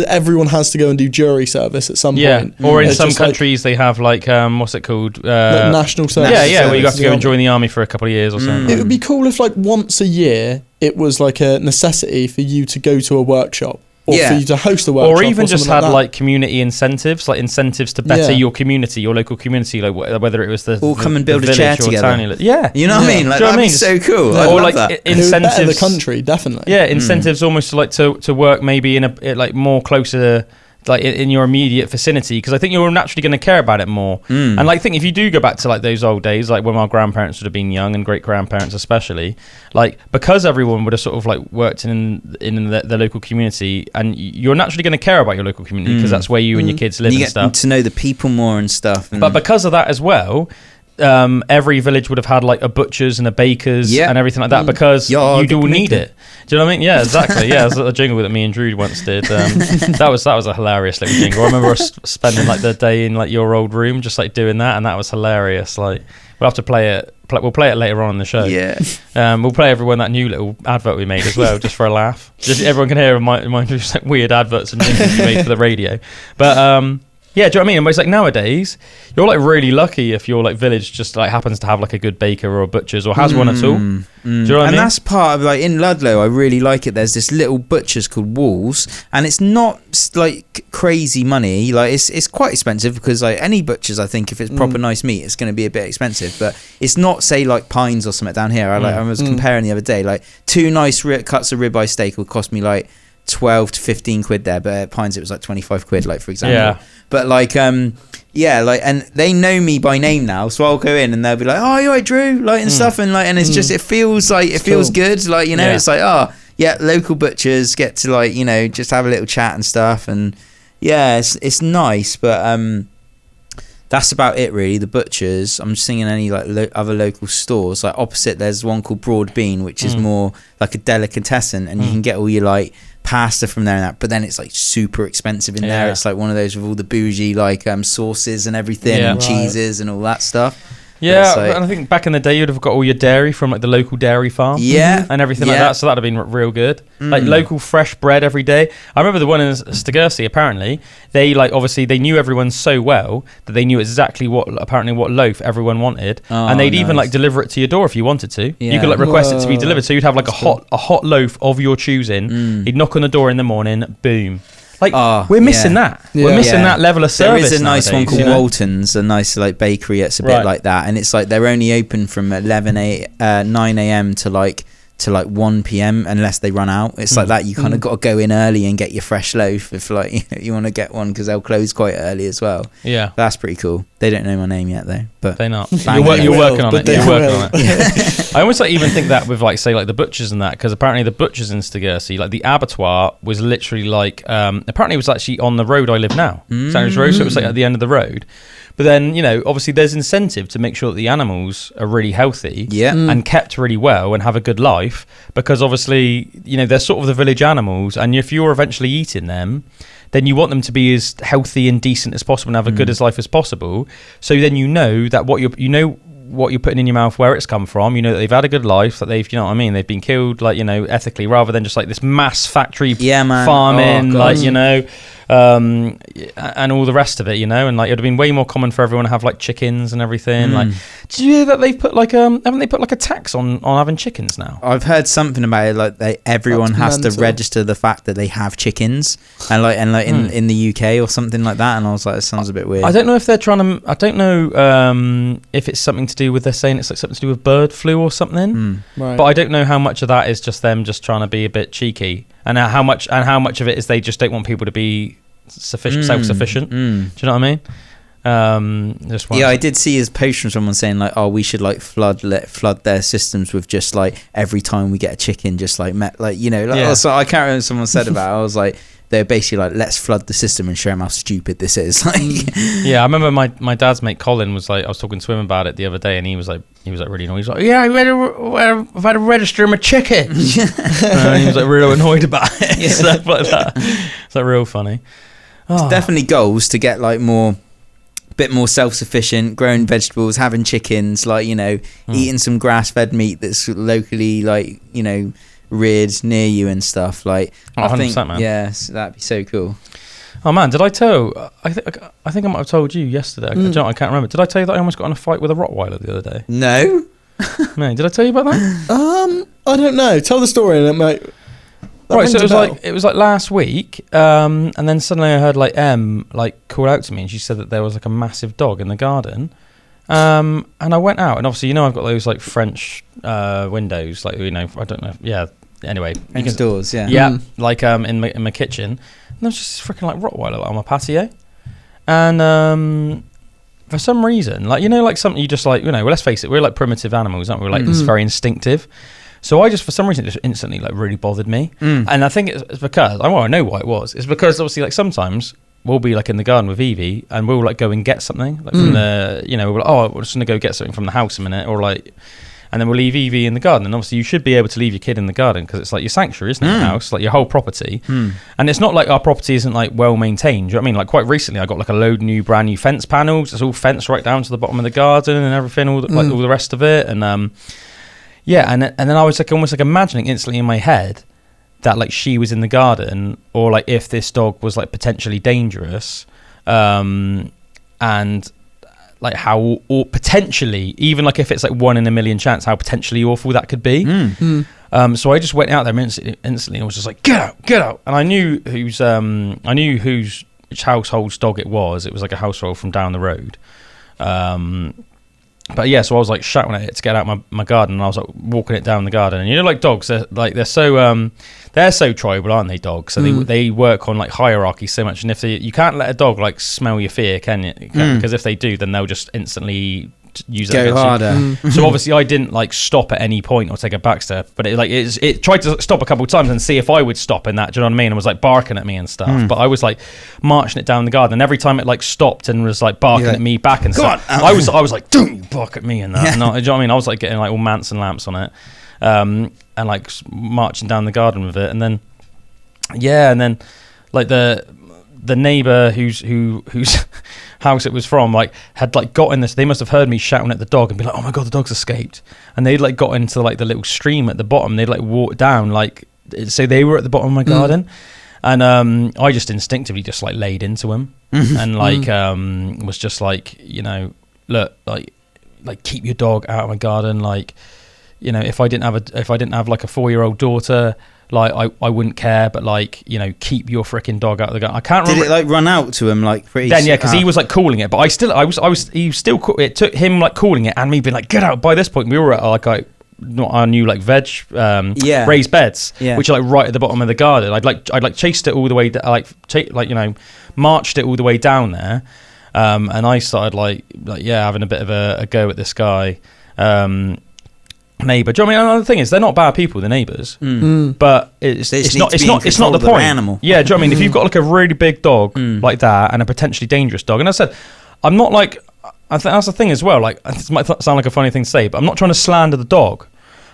everyone has to go and do jury service at some point, or in some countries they have like what's it called, like national service, where you have to go and join the army for a couple of years or something. It would be cool if like once a year it was like a necessity for you to go to a workshop, or for you to host a workshop, or even just had like community incentives, like incentives to better your community, your local community, like whether it was come and build a chair together. You know what I mean? Like, that'd be so cool. Or like that. Incentives, better the country, definitely. Yeah, incentives almost to work maybe in a like more closer, like in your immediate vicinity, because I think you're naturally going to care about it more. And like, think if you do go back to like those old days, like when our grandparents would have been young, and great grandparents especially, like, because everyone would have sort of like worked in the local community, and you're naturally going to care about your local community, because that's where you and your kids live, and stuff. You get to know the people more and stuff. But because of that as well, every village would have had like a butcher's and a baker's and everything like that, because you'd all need it. Do you know what I mean? Yeah, exactly. Yeah, it was a jingle that me and Drew once did. That was a hilarious little jingle. I remember us spending like the day in like your old room just like doing that, and that was hilarious. Like, we'll have to play it. We'll play it later on in the show. Yeah. We'll play everyone that new little advert we made as well, just for a laugh. Just everyone can hear my just like weird adverts and jingles we made for the radio. But Yeah, do you know what I mean? But it's like nowadays, you're like really lucky if your like village just like happens to have like a good baker or a butcher's or has one at all. Do you know what I mean? And that's part of like in Ludlow, I really like it. There's this little butcher's called Walls, and it's not like crazy money. Like it's quite expensive because like any butcher's, I think if it's proper nice meat, it's going to be a bit expensive. But it's not say like Pines or something down here. I was comparing the other day, like 2 nice cuts of ribeye steak would cost me like 12 to 15 quid there, but at Pines it was like 25 quid, like for example. Yeah. But like yeah, like, and they know me by name now, so I'll go in and they'll be like, "Oh, you alright, Drew?" Like and stuff, and like, and it's just, it feels like it feels good, like, you know, it's like, oh yeah, local butchers get to like, you know, just have a little chat and stuff, and yeah, it's nice, but that's about it really. The butchers, I'm just thinking any like other local stores. Like opposite, there's one called Broad Bean, which is more like a delicatessen, and you can get all your like pasta from there and that, but then it's like super expensive in there. It's like one of those with all the bougie like sauces and everything, and cheeses and all that stuff. Yeah, like, and I think back in the day you'd have got all your dairy from like the local dairy farm, and everything like that. So that'd have been real good. Like local fresh bread every day. I remember the one in Stagursey. Apparently, they like obviously they knew everyone so well that they knew exactly what loaf everyone wanted, and they'd even like deliver it to your door if you wanted to. You could like request it to be delivered. So you'd have like a hot loaf of your choosing. You'd knock on the door in the morning, boom. Like we're missing that. We're missing that level of service. There is a nice nowadays, one called Walton's, a nice like bakery. It's a bit like that, and it's like they're only open from 9 a.m. to like 1 p.m. unless they run out. It's like that. You kind of got to go in early and get your fresh loaf if like you want to get one, because they'll close quite early as well. Yeah, that's pretty cool. They don't know my name yet though, but they're not. You're working on it. You're working on it. I almost like even think that with like say like the butchers and that, because apparently the butchers in Stagursey, like the abattoir was literally like apparently it was actually on the road I live now, Sandwich Road, so it was like at the end of the road. But then, you know, obviously there's incentive to make sure that the animals are really healthy and kept really well and have a good life, because obviously, you know, they're sort of the village animals, and if you're eventually eating them, then you want them to be as healthy and decent as possible and have a good as life as possible. So then you know that what you're putting in your mouth, where it's come from, you know that they've had a good life, that they've, you know what I mean, they've been killed, like, you know, ethically, rather than just like this mass factory farming, like, you know, and all the rest of it, you know, and like it would have been way more common for everyone to have like chickens and everything. Like, did you hear that they've put like haven't they put like a tax on having chickens now? I've heard something about it, like everyone has to register the fact that they have chickens, and in the UK or something like that, and I was like, it sounds a bit weird. I don't know if they're trying to, I don't know if it's something to do with, they're saying it's like something to do with bird flu or something, but I don't know how much of that is just them just trying to be a bit cheeky, and how much of it is they just don't want people to be self-sufficient. Do you know what I mean? I did see his post from someone saying like, oh, we should like flood their systems with just like every time we get a chicken, just like you know, like, so I can't remember what someone said about it. I was like, they're basically like, let's flood the system and show them how stupid this is. Like, yeah, I remember my dad's mate Colin was like, I was talking to him about it the other day, and he was like really annoyed. He's like, yeah, I've had to register my chicken. And he was like real annoyed about it, stuff like that. It's like real funny. It's definitely goals to get like bit more self-sufficient, growing vegetables, having chickens, like, you know, eating some grass-fed meat that's locally, like, you know, reared near you and stuff. Like, I think, man. Yeah, so that'd be so cool. Oh man, did I tell? I think I might have told you yesterday. I can't remember. Did I tell you that I almost got in a fight with a Rottweiler the other day? No. Man, did I tell you about that? I don't know. Tell the story, and it might. Right, so it was like last week, and then suddenly I heard like like call out to me, and she said that there was like a massive dog in the garden, and I went out, and obviously, you know, I've got those like French windows, like, you know, I don't know, anyway, French doors, like in my kitchen, and there was just freaking like Rottweiler on my patio, and for some reason, like, you know, like something you just like, you know, well, let's face it, we're like primitive animals, aren't we? We're like it's very instinctive. So I just, for some reason, it just instantly like really bothered me, and I think it's because I know why it was. It's because obviously, like, sometimes we'll be like in the garden with Evie, and we'll like go and get something like from the, you know, we're like, we're just gonna go get something from the house a minute, or like, and then we'll leave Evie in the garden. And obviously, you should be able to leave your kid in the garden because it's like your sanctuary, isn't it? The house, like your whole property, and it's not like our property isn't like well maintained. Do you know what I mean? Like quite recently, I got like a load of brand new fence panels. It's all fenced right down to the bottom of the garden and everything, all the rest of it, and yeah, and then I was like almost like imagining instantly in my head that like she was in the garden, or like if this dog was like potentially dangerous, and like how, or potentially, even like if it's like 1 in a million chance, how potentially awful that could be. So I just went out there instantly and was just like, get out. And I knew which household's dog it was. It was like a household from down the road. But yeah, so I was like shouting at it to get out my garden, and I was like walking it down the garden. And you know, like dogs, they're so tribal, aren't they? Dogs, so they work on like hierarchy so much. And if you can't let a dog like smell your fear, can you? Because if they do, then they'll just instantly use it go harder. So obviously I didn't like stop at any point or take a back step, but it tried to stop a couple of times and see if I would stop in that, do you know what I mean? And was like barking at me and stuff. But I was like marching it down the garden, and every time it like stopped and was like barking at me back and stuff, I was like, don't you bark at me and that. And do you know what I mean? I was like getting like all mants and lamps on it, and like marching down the garden with it. And then like the neighbour whose house it was from, like had like got in this, they must have heard me shouting at the dog and be like, oh my god, the dog's escaped. And they'd like got into like the little stream at the bottom, they'd like walked down, like, so they were at the bottom of my garden. And I just instinctively just like laid into him and like was just like, you know, look, like keep your dog out of my garden. Like, you know, if I didn't have like a 4-year-old daughter, like I wouldn't care, but like, you know, keep your freaking dog out of the garden. I can't remember. Did it like run out to him like pretty? Then because he was like calling it, but he was still. It took him like calling it and me being like, get out. By this point, we were at like not our new like veg raised beds, which are like right at the bottom of the garden. I'd like chased it all the way, you know, marched it all the way down there, and I started like having a bit of a go at this guy. Neighbour. Do you know what I mean? Another thing is they're not bad people, the neighbours, but it's not the point. Animal. Yeah, do you know what I mean? If you've got like a really big dog like that and a potentially dangerous dog, and I said, I'm not like, I think that's the thing as well. Like, this might sound like a funny thing to say, but I'm not trying to slander the dog.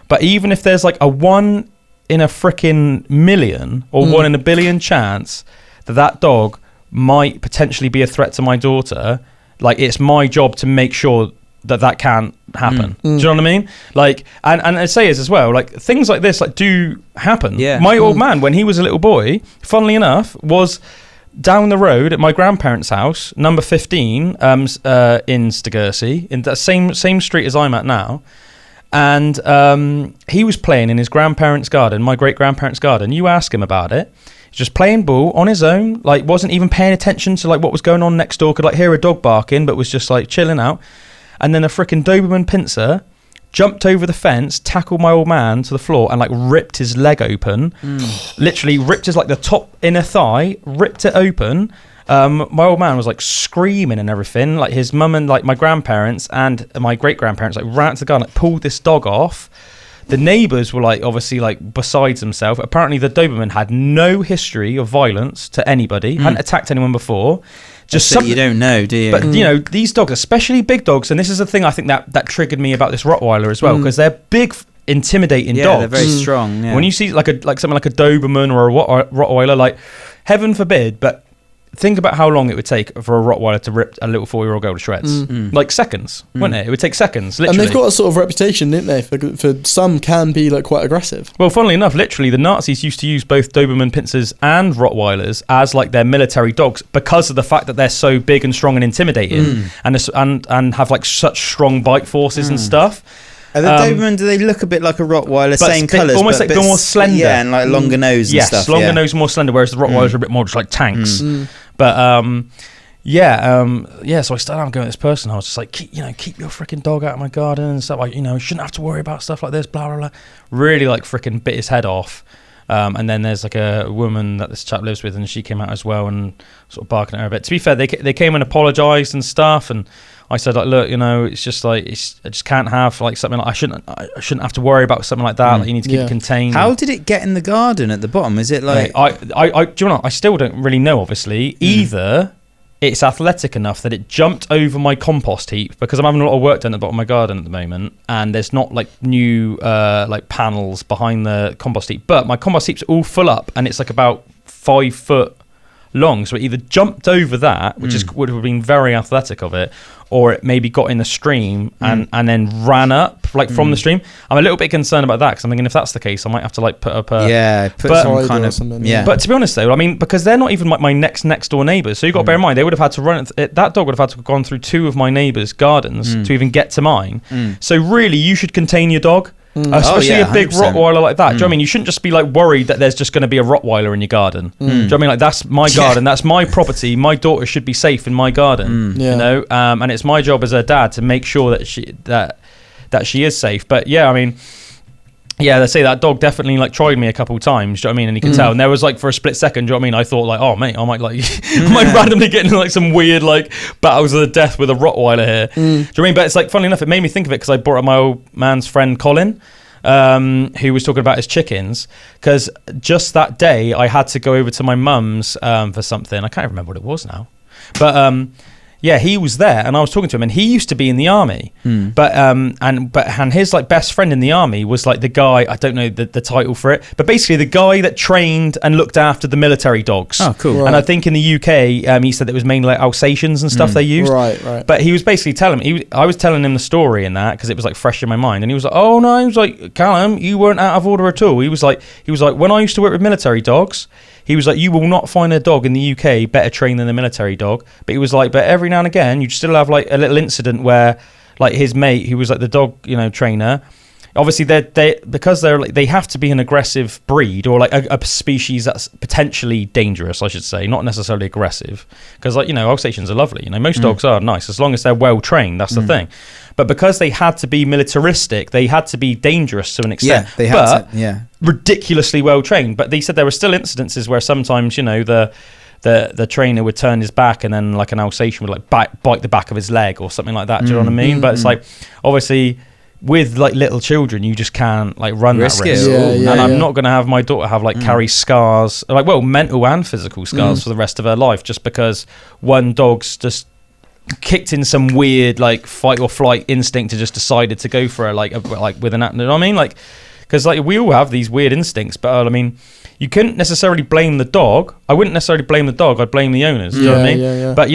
But even if there's like a 1 in a freaking million or 1 in a billion chance that dog might potentially be a threat to my daughter, like it's my job to make sure that can't happen. Do you know what I mean? Like, and I say as well, like things like this like do happen. Yeah. My old man, when he was a little boy, funnily enough, was down the road at my grandparents' house, number 15, in Stagursey, in that same street as I'm at now. And he was playing in his grandparents' garden, my great grandparents' garden. You ask him about it. He's just playing ball on his own, like wasn't even paying attention to like what was going on next door. Could like hear a dog barking, but was just like chilling out. And then a freaking Doberman pincer jumped over the fence, tackled my old man to the floor, and like ripped his leg open. Literally ripped his like the top inner thigh, ripped it open. My old man was like screaming and everything. Like his mum and like my grandparents and my great grandparents like ran to the garden, like pulled this dog off. The neighbours were like obviously like besides themselves. Apparently the Doberman had no history of violence to anybody, hadn't attacked anyone before. Just something you don't know, do you? But you know, these dogs, especially big dogs, and this is the thing I think that triggered me about this Rottweiler as well, because they're big, intimidating dogs. They're very strong. Yeah. When you see like something like a Doberman or a Rottweiler, like heaven forbid, but think about how long it would take for a Rottweiler to rip a little 4-year-old girl to shreds. Like seconds, wouldn't it? It would take seconds, literally. And they've got a sort of reputation, didn't they? For some can be like quite aggressive. Well, funnily enough, literally the Nazis used to use both Doberman pinschers and Rottweilers as like their military dogs because of the fact that they're so big and strong and intimidating and have like such strong bite forces and stuff. Are the Doberman, do they look a bit like a Rottweiler, same colours? Almost like more slender. Yeah, and like longer nose and stuff. Yes, longer nose, more slender, whereas the Rottweilers are a bit more just like tanks. But so I started out going to this person. I was just like, keep your freaking dog out of my garden and stuff. Like, you know, shouldn't have to worry about stuff like this, blah, blah, blah. Really like freaking bit his head off. And then there's like a woman that this chap lives with, and she came out as well and sort of barking at her a bit. To be fair, they came and apologised and stuff, and I said like, look, you know, it's just like I just can't have like something like I shouldn't have to worry about something like that. Like you need to keep it contained. How did it get in the garden at the bottom? Is it like I do you know what? I still don't really know. Obviously, either it's athletic enough that it jumped over my compost heap, because I'm having a lot of work done at the bottom of my garden at the moment, and there's not like new like panels behind the compost heap, but my compost heap's all full up, and it's like about 5 foot long, so it either jumped over that, which would have been very athletic of it, or it maybe got in the stream and then ran up from the stream. I'm a little bit concerned about that, because I'm thinking if that's the case, I might have to like put up a some kind of something. Yeah. But to be honest though, I mean, because they're not even like my next door neighbours, so you've got to bear in mind they would have had to run that dog would have had to have gone through 2 of my neighbours' gardens to even get to mine. So really, you should contain your dog. Especially a big 100%. Rottweiler like that. Do you know what I mean? You shouldn't just be like worried that there's just going to be a Rottweiler in your garden. Do you know what I mean? Like, that's my garden, that's my property. My daughter should be safe in my garden. You know, and it's my job as her dad to make sure that she is safe. But yeah, I mean, yeah, they say that dog definitely like tried me a couple of times. Do you know what I mean? And you can tell. And there was like for a split second. Do you know what I mean? I thought like, oh mate, I might like, I might randomly get into like some weird like battles of the death with a Rottweiler here. Do you know what I mean? But it's like, funny enough, it made me think of it because I brought up my old man's friend Colin, who was talking about his chickens. Because just that day, I had to go over to my mum's for something. I can't remember what it was now, but yeah, he was there, and I was talking to him, and he used to be in the army, but his like best friend in the army was like the guy, I don't know the title for it, but basically the guy that trained and looked after the military dogs. Oh, cool. Right. And I think in the UK, he said that it was mainly like Alsatians and stuff they used. Right. But he was basically telling me, I was telling him the story in that because it was like fresh in my mind, and he was like, oh no, he was like, Calum, you weren't out of order at all. He was like, when I used to work with military dogs, he was like, you will not find a dog in the UK better trained than a military dog. But he was like, but every now and again, you'd still have like a little incident where like his mate, who was like the dog, trainer, obviously they have to be an aggressive breed or like a species that's potentially dangerous, I should say, not necessarily aggressive. Because like, Alsatians are lovely. Most dogs are nice as long as they're well trained. That's the thing. But because they had to be militaristic, they had to be dangerous to an extent. Yeah, they had to. Ridiculously well trained. But they said there were still incidences where sometimes, the trainer would turn his back and then like an Alsatian would like bite the back of his leg or something like that. Do you know what I mean? But it's like, obviously, with like little children, you just can't like run that risk. I'm not going to have my daughter have like carry scars, like mental and physical scars for the rest of her life, just because one dog's just kicked in some weird like fight or flight instinct and just decided to go for her like with an, you know what I mean? Like, because like we all have these weird instincts, but I mean, you couldn't necessarily blame the dog. I wouldn't necessarily blame the dog. I'd blame the owners. You know what I mean? Yeah. But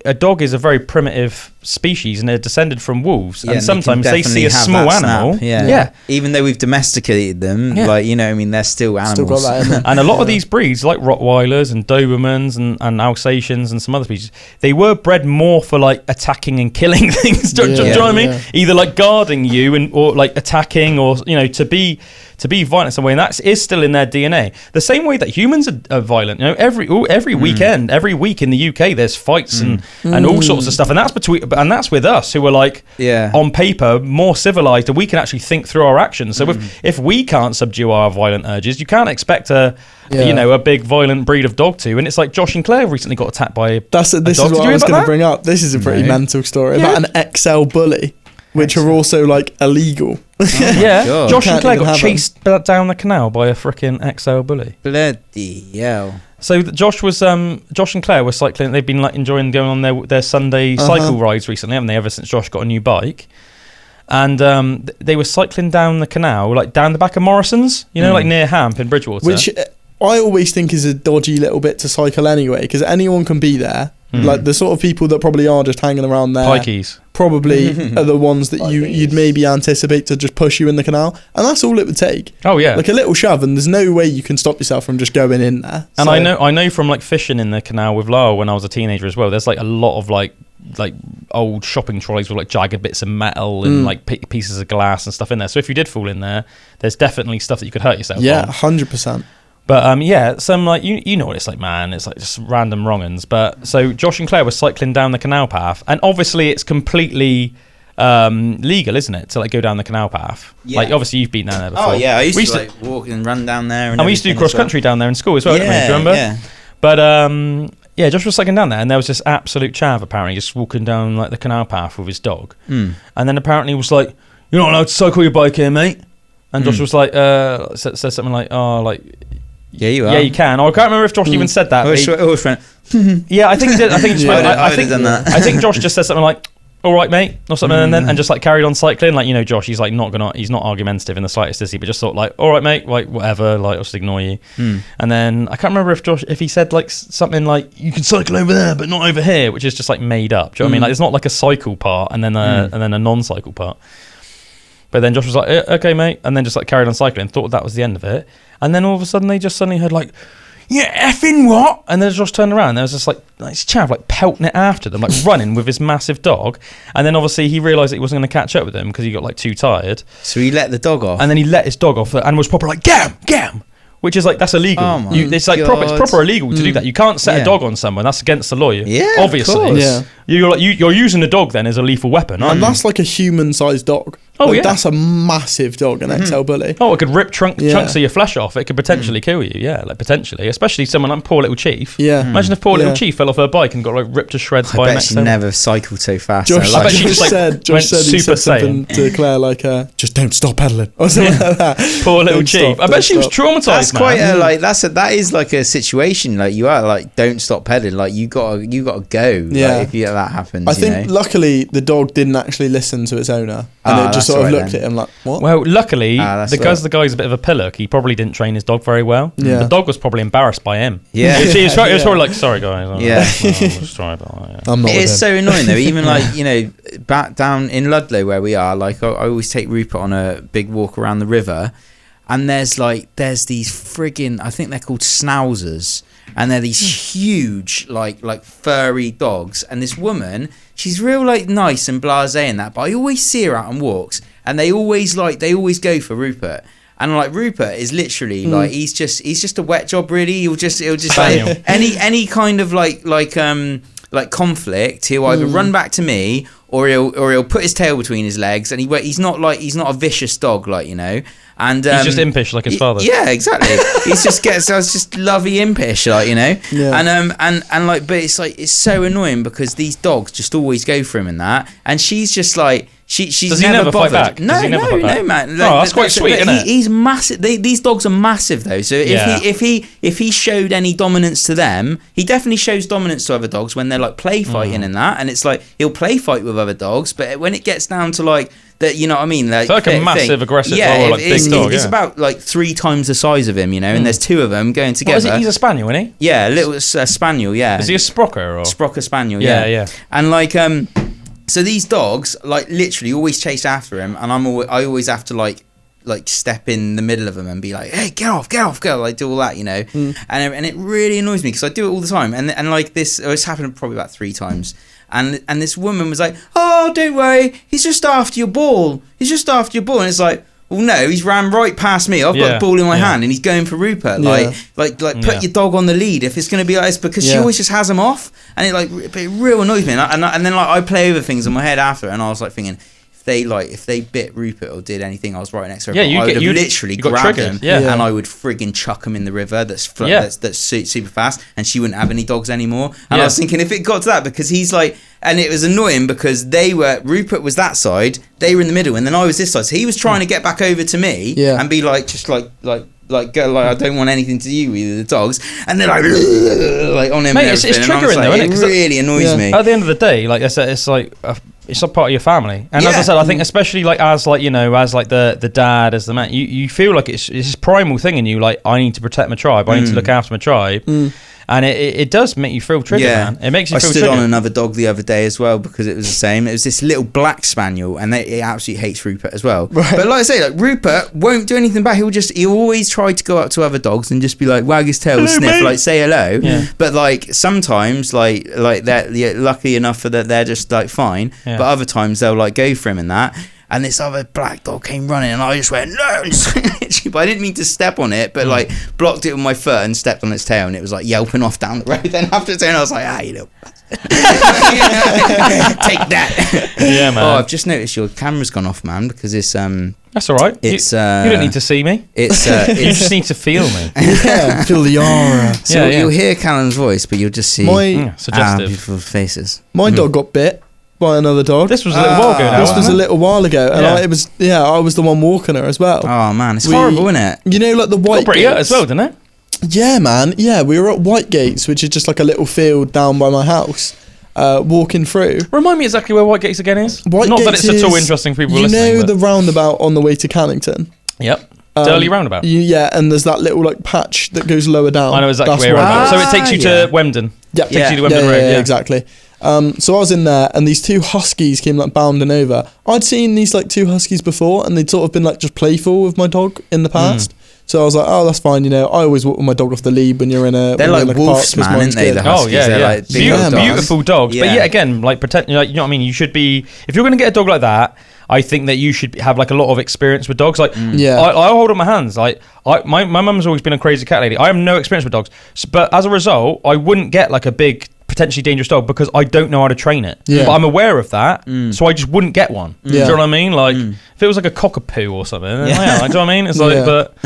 a dog is a very primitive species, and they're descended from wolves. And sometimes they see a small animal. Yeah. Even though we've domesticated them, they're still animals. Still got that in them. And a lot of these breeds, like Rottweilers and Dobermans and Alsatians and some other species, they were bred more for like attacking and killing things. Do you know what I mean? Either like guarding you or like attacking, or to be violent in some way, and that is still in their DNA. The same way that humans are violent. Every weekend, every week in the UK, there's fights and all sorts of stuff, and that's with us who are like on paper more civilized, and we can actually think through our actions. So if we can't subdue our violent urges, you can't expect a big violent breed of dog to. And it's like Josh and Claire recently got attacked by a dog. This is what I was going to bring up. This is a pretty mental story about an XL bully, which are also like illegal. God. Josh and Claire got chased down the canal by a freaking XL bully. Bloody hell. So Josh and Claire were cycling. They've been like enjoying going on their Sunday cycle rides recently, haven't they? Ever since Josh got a new bike, and they were cycling down the canal, like down the back of Morrison's, like near Hamp in Bridgewater. Which I always think is a dodgy little bit to cycle anyway, because anyone can be there. Like the sort of people that probably are just hanging around there, pikeys, probably are the ones that you'd maybe anticipate to just push you in the canal, and that's all it would take. Oh yeah, like a little shove, and there's no way you can stop yourself from just going in there. And I know from like fishing in the canal with Lyle when I was a teenager as well. There's like a lot of like old shopping trolleys with like jagged bits of metal and like pieces of glass and stuff in there. So if you did fall in there, there's definitely stuff that you could hurt yourself. Yeah, 100%. But some like you know what it's like, man. It's like just random wrong-uns. But so Josh and Claire were cycling down the canal path, and obviously it's completely legal, isn't it, to like go down the canal path? Yeah. Like obviously you've been down there before. Oh yeah, I used to like walk and run down there, and we used to do cross country down there in school as well. Didn't we? Do you remember? Yeah. But Josh was cycling down there, and there was this absolute chav apparently just walking down like the canal path with his dog, and then apparently was like, "You're not allowed to cycle your bike here, mate." And Josh was like, said something like, "Oh, like." Yeah, you are. Yeah, you can. I can't remember if Josh even said that. I always went, yeah, I think he did. I think I'd have done that. I think Josh just said something like, all right, mate, or something, and just like carried on cycling. Like, you know, Josh, he's like he's not argumentative in the slightest, is he? But just sort of like, all right, mate, like whatever, like I'll just ignore you. And then I can't remember if he said like something like, you can cycle over there, but not over here, which is just like made up. Do you know what I mean? Like, it's not like a cycle part and then a non-cycle part. But then Josh was like, okay, mate, and then just like carried on cycling. Thought that was the end of it, and then all of a sudden they just suddenly heard like, yeah, effing what? And then Josh turned around. There was just like this chav like pelting it after them, like running with his massive dog. And then obviously he realised that he wasn't going to catch up with him because he got like too tired. So he let the dog off. And then he let his dog off and was proper like, get him. Which is like, that's illegal. Oh my It's like God. it's proper illegal to do that. You can't set a dog on someone. That's against the law. Yeah, obviously. of course. Yeah. You're using the dog then as a lethal weapon, aren't And you? that's like a human-sized dog. Oh, Like, yeah. That's a massive dog, an XL bully. Oh, it could rip chunks of your flesh off. It could potentially kill you. Yeah, like potentially. Especially someone like poor little Chief. Yeah. Imagine if poor little Chief fell off her bike and got like ripped to shreds I by an bet she XL. never cycled so fast. Josh, in her life. bet she just, like, said went he said Super something to Claire like, just don't stop pedaling or something like that. Poor little Don't Chief. stop, I bet she was don't traumatized. That's man. quite that is like a situation. Like, you are like, don't stop pedaling. Like, you gotta go. Yeah. Like, if that happens. I think luckily the dog didn't actually listen to its owner, and it just that's sort of right looked then. at him like, what? Well, luckily, that's because right. the guy's a bit of a pillock, he probably didn't train his dog very well. Yeah. The dog was probably embarrassed by him. Yeah. He was probably like, sorry, guys. Yeah. Sorry about that. I'm not It with is him. so annoying though. Even like, you know, back down in Ludlow where we are, like I always take Rupert on a big walk around the river, and there's these friggin', I think they're called schnauzers, and they're these huge like furry dogs. And this woman, she's real like nice and blasé and that, but I always see her out on walks, and they always go for Rupert. And like, Rupert is literally like, he's just a wet job really. He'll just like, any kind of like conflict, he'll either run back to me or he'll put his tail between his legs, and he's not a vicious dog, like, you know. And He's just impish like his father. Yeah, exactly. He's just lovey impish, like, you know. Yeah. And like, but it's like, it's so annoying because these dogs just always go for him and that, and she's just like, she's Does he never bothered. fight back? No, Does he never fight back? man. Oh, that's quite sweet, isn't it? He's massive. These dogs are massive though. So Yeah. if he showed any dominance to them, he definitely shows dominance to other dogs when they're like play fighting and that. And it's like, he'll play fight with other dogs, but when it gets down to like that, you know what I mean? Like, it's like a massive aggressive dog, or like big dog. It's about like 3 times the size of him, you know. And there's 2 of them going together. He's a spaniel, isn't he? Yeah, a little spaniel. Yeah. Is he a sprocker or? Sprocker spaniel? Yeah, Yeah. yeah. And like so these dogs like literally always chase after him, and I always have to like step in the middle of them and be like, hey, get off, like do all that, you know. And it really annoys me because I do it all the time, and like it's happened probably about 3 times. And this woman was like, oh, don't worry, he's just after your ball, and it's like, well, no, he's ran right past me. I've got the ball in my hand, and he's going for Rupert. Like put your dog on the lead if it's going to be like this, because she always just has him off, and it real annoys me. And then like I play over things in my head after, and I was like thinking, if they bit Rupert or did anything, I was right next to her. Yeah, I would have literally grabbed him, yeah. and I would friggin' chuck him in the river. That's super fast, and she wouldn't have any dogs anymore. And I was thinking, if it got to that, because he's like, and it was annoying because Rupert was that side, they were in the middle, and then I was this side. So he was trying to get back over to me and be like, just like go, like, I don't want anything to do with the dogs, and then like on him. Mate, and it's everything. triggering And I was though, like, isn't it? It really annoys me. At the end of the day, like I said, it's like it's a part of your family, and as I said, I think especially like as like, you know, as like the dad, as the man, you feel like it's this primal thing in you, like, I need to protect my tribe, I need to look after my tribe. And it does make you feel triggered, man. It makes you feel triggered. I stood on another dog the other day as well because it was the same. It was this little black spaniel, and it absolutely hates Rupert as well. Right. But like I say, like, Rupert won't do anything back. He'll always try to go up to other dogs and just be like, wag his tail, sniff, mate. Like, say hello. Yeah. But like sometimes, like they're lucky enough for that they're just like fine. Yeah. But other times they'll like go for him and that. And this other black dog came running, and I just went, no! But I didn't mean to step on it, but like blocked it with my foot and stepped on its tail, and it was like yelping off down the road. Then after saying, I was like, you know, take that. Yeah, man. Oh, I've just noticed your camera's gone off, man, because it's That's all right. It's you don't need to see me. It's you just need to feel me. Yeah, feel the aura. So you'll hear Calum's voice, but you'll just see our beautiful faces. My dog got bit by another dog. This was a little while ago now. This was a little while ago, and I was the one walking her as well. Oh man, it's horrible, isn't it? You know, like the white pretty hurt as well, didn't it? Yeah, man. Yeah, we were at White Gates, which is just like a little field down by my house, walking through. Remind me exactly where Whitegates again is. Not that it's at all interesting for people you listening. You know the roundabout on the way to Cannington? Yep. Durley roundabout. And there's that little like patch that goes lower down. I know exactly where roundabout. So it takes you to Wemden. Yeah, takes you to Wemden Road. Yeah, exactly. So I was in there, and these two huskies came like bounding over. I'd seen these like two huskies before, and they'd sort of been like just playful with my dog in the past. So I was like, oh, that's fine. I always walk with my dog off the lead when you're in a. They're like wolves, man, aren't they? The huskies. They're like beautiful dogs. But yeah, again, like pretend, you know what I mean. You should be, if you're going to get a dog like that, I think that you should have like a lot of experience with dogs. Like, I hold up my hands. Like, my mum's always been a crazy cat lady. I have no experience with dogs, but as a result, I wouldn't get like a big, potentially dangerous dog because I don't know how to train it. But I'm aware of that, so I just wouldn't get one. Do you know what I mean? Like, if it was like a cockapoo or something, then, do you know what I mean? It's like, but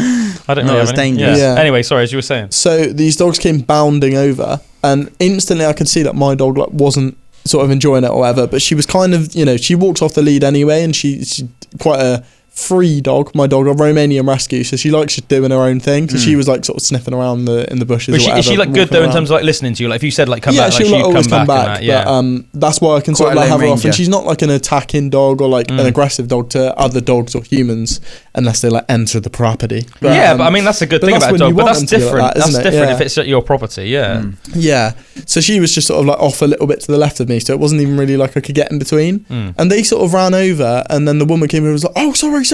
I don't know. It's dangerous. Anyway, sorry, as you were saying. So these dogs came bounding over, and instantly I could see that my dog like wasn't sort of enjoying it or whatever, but she was kind of, she walked off the lead anyway, and she's quite a free dog, my dog, a Romanian rescue, so she likes just doing her own thing. So she was like sort of sniffing around in the bushes. Is she like good though in terms of like listening to you? Like if you said like come back, like she'll always come back. And that, but that's why I can sort of like have her off. And she's not like an attacking dog or like an aggressive dog to other dogs or humans unless they like enter the property. But I mean that's a good thing about a dog. But that's different. That's different if it's at your property. Yeah. So she was just sort of like off a little bit to the left of me, so it wasn't even really like I could get in between. And they sort of ran over, and then the woman came in and was like, "Oh, sorry.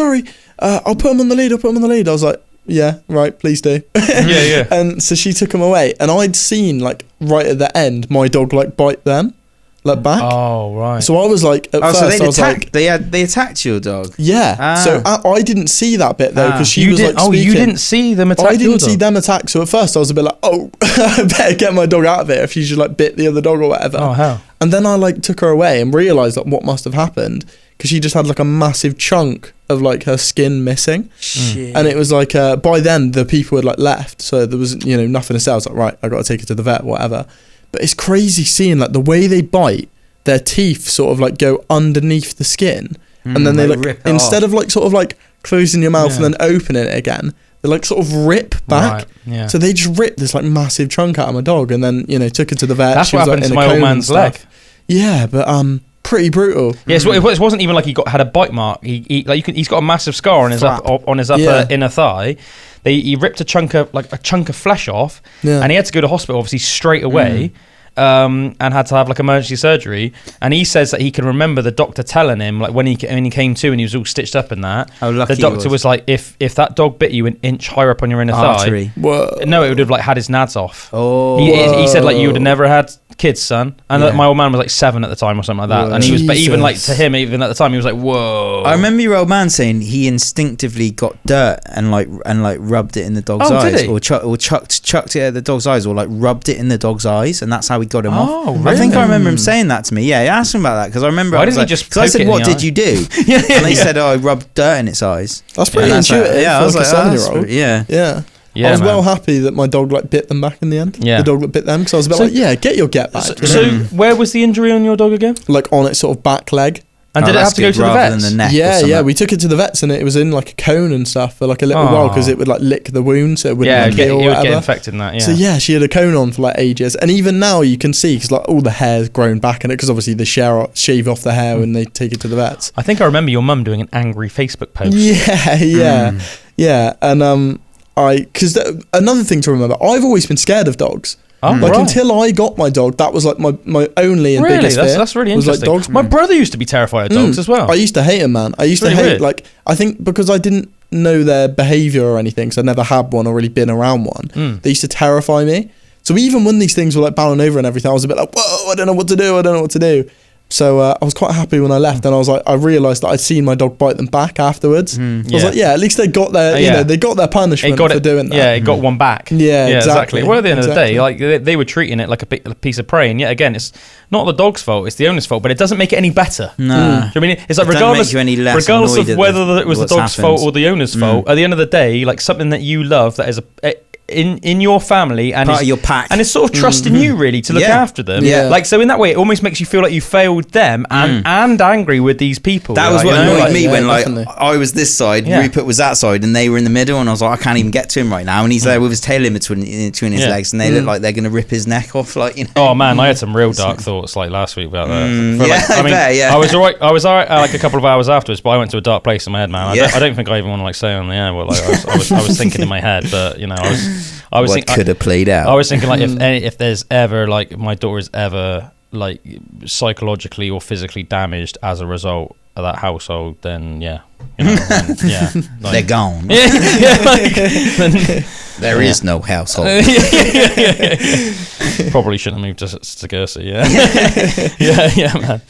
I'll put him on the lead. I was like, yeah, right, please do. Yeah. And so she took him away, and I'd seen like right at the end my dog like bite them, like back. Oh right. So I was like, at first, so I was like, they attacked your dog. Yeah. So I didn't see that bit though, because she was like speaking. Oh, you didn't see them attack. I didn't see them attack. So at first I was a bit like, oh, I better get my dog out of it if she just like bit the other dog or whatever. Oh hell. And then I like took her away and realised like what must have happened, because she just had like a massive chunk of like her skin missing. Shit. And it was like by then the people had like left, so there was nothing to say. I was like, right, I got to take her to the vet, whatever. But it's crazy seeing like the way they bite, their teeth sort of like go underneath the skin, and then they like instead of like sort of like closing your mouth and then opening it again, they like sort of rip back. Right. Yeah. So they just ripped this like massive chunk out of my dog, and then took her to the vet. That's she what was, happened like, to in a my old coma and man's stuff. leg. Yeah, but pretty brutal. Yeah, so it wasn't even like had a bite mark. He's got a massive scar on his upper inner thigh. He ripped a chunk of flesh off, and he had to go to hospital obviously straight away. And had to have like emergency surgery, and he says that he can remember the doctor telling him like when he came to and he was all stitched up in that, how lucky the doctor was like, if that dog bit you an inch higher up on your inner thigh, no, it would have like had his nads off. He said like you would have never had kids, son. And my old man was like 7 at the time or something like that. Whoa. And he was, but even like to him, even at the time, he was like, whoa. I remember your old man saying he instinctively got dirt and rubbed it in the dog's eyes, or chucked it at the dog's eyes, or like rubbed it in the dog's eyes, and that's how he got him off. Really? I think I remember him saying that to me. Yeah, he asked him about that, because I remember Why didn't he just I said, what did you do? And he said, I rubbed dirt in its eyes. That's pretty intuitive. I was like, 7-year-old. Yeah. I was well happy that my dog like bit them back in the end. Yeah. The dog that bit them, because I was a bit like, get your get back. So where was the injury on your dog again? Like on its sort of back leg. And did it have to go to the vets? The neck yeah. We took it to the vets, and it was in like a cone and stuff for like a little while, because it would like lick the wound, so it wouldn't heal or whatever. Get infected in that. Yeah. So she had a cone on for like ages, and even now you can see, because like all the hair's grown back in it, because obviously they shave off the hair when they take it to the vets. I think I remember your mum doing an angry Facebook post. Yeah, and because another thing to remember, I've always been scared of dogs. Until I got my dog, that was like my only and biggest fear. That's really interesting. Like dogs. My brother used to be terrified of dogs as well. I used to hate them, man. I used to hate weird. I think because I didn't know their behaviour or anything, so I never had one or really been around one. They used to terrify me. So even when these things were like bowing over and everything, I was a bit like, whoa, I don't know what to do. So I was quite happy when I left, and I was like, I realised that I'd seen my dog bite them back afterwards. I was like, at least they got their, they got their punishment for doing that. Yeah, it got one back. Yeah, exactly. Well, at the end of the day, like they were treating it like a piece of prey, and yet again, it's not the dog's fault; it's the owner's fault. But it doesn't make it any better. No, do you know what I mean? It's like regardless of whether it was the dog's fault or the owner's fault. At the end of the day, like something that you love, that is in your family and part of your pack, and it's sort of trusting you really to look after them. Yeah. Like, so in that way, it almost makes you feel like you failed them and angry with these people. That was like, what annoyed me when definitely. I was this side, Rupert was that side, and they were in the middle, and I was like, I can't even get to him right now, and he's there with his tail in between his legs, and they look like they're gonna rip his neck off, like, you know. Oh man, I had some real dark thoughts like last week about that. I was alright like a couple of hours afterwards, but I went to a dark place in my head, man. I don't think I even want to like say on the air what like I was thinking in my head, but you know, I was thinking could have played out. I was thinking like if there's ever like my daughter is ever like psychologically or physically damaged as a result of that household, then like, they're gone. There is no household. Probably shouldn't have moved to Guernsey. Yeah, man.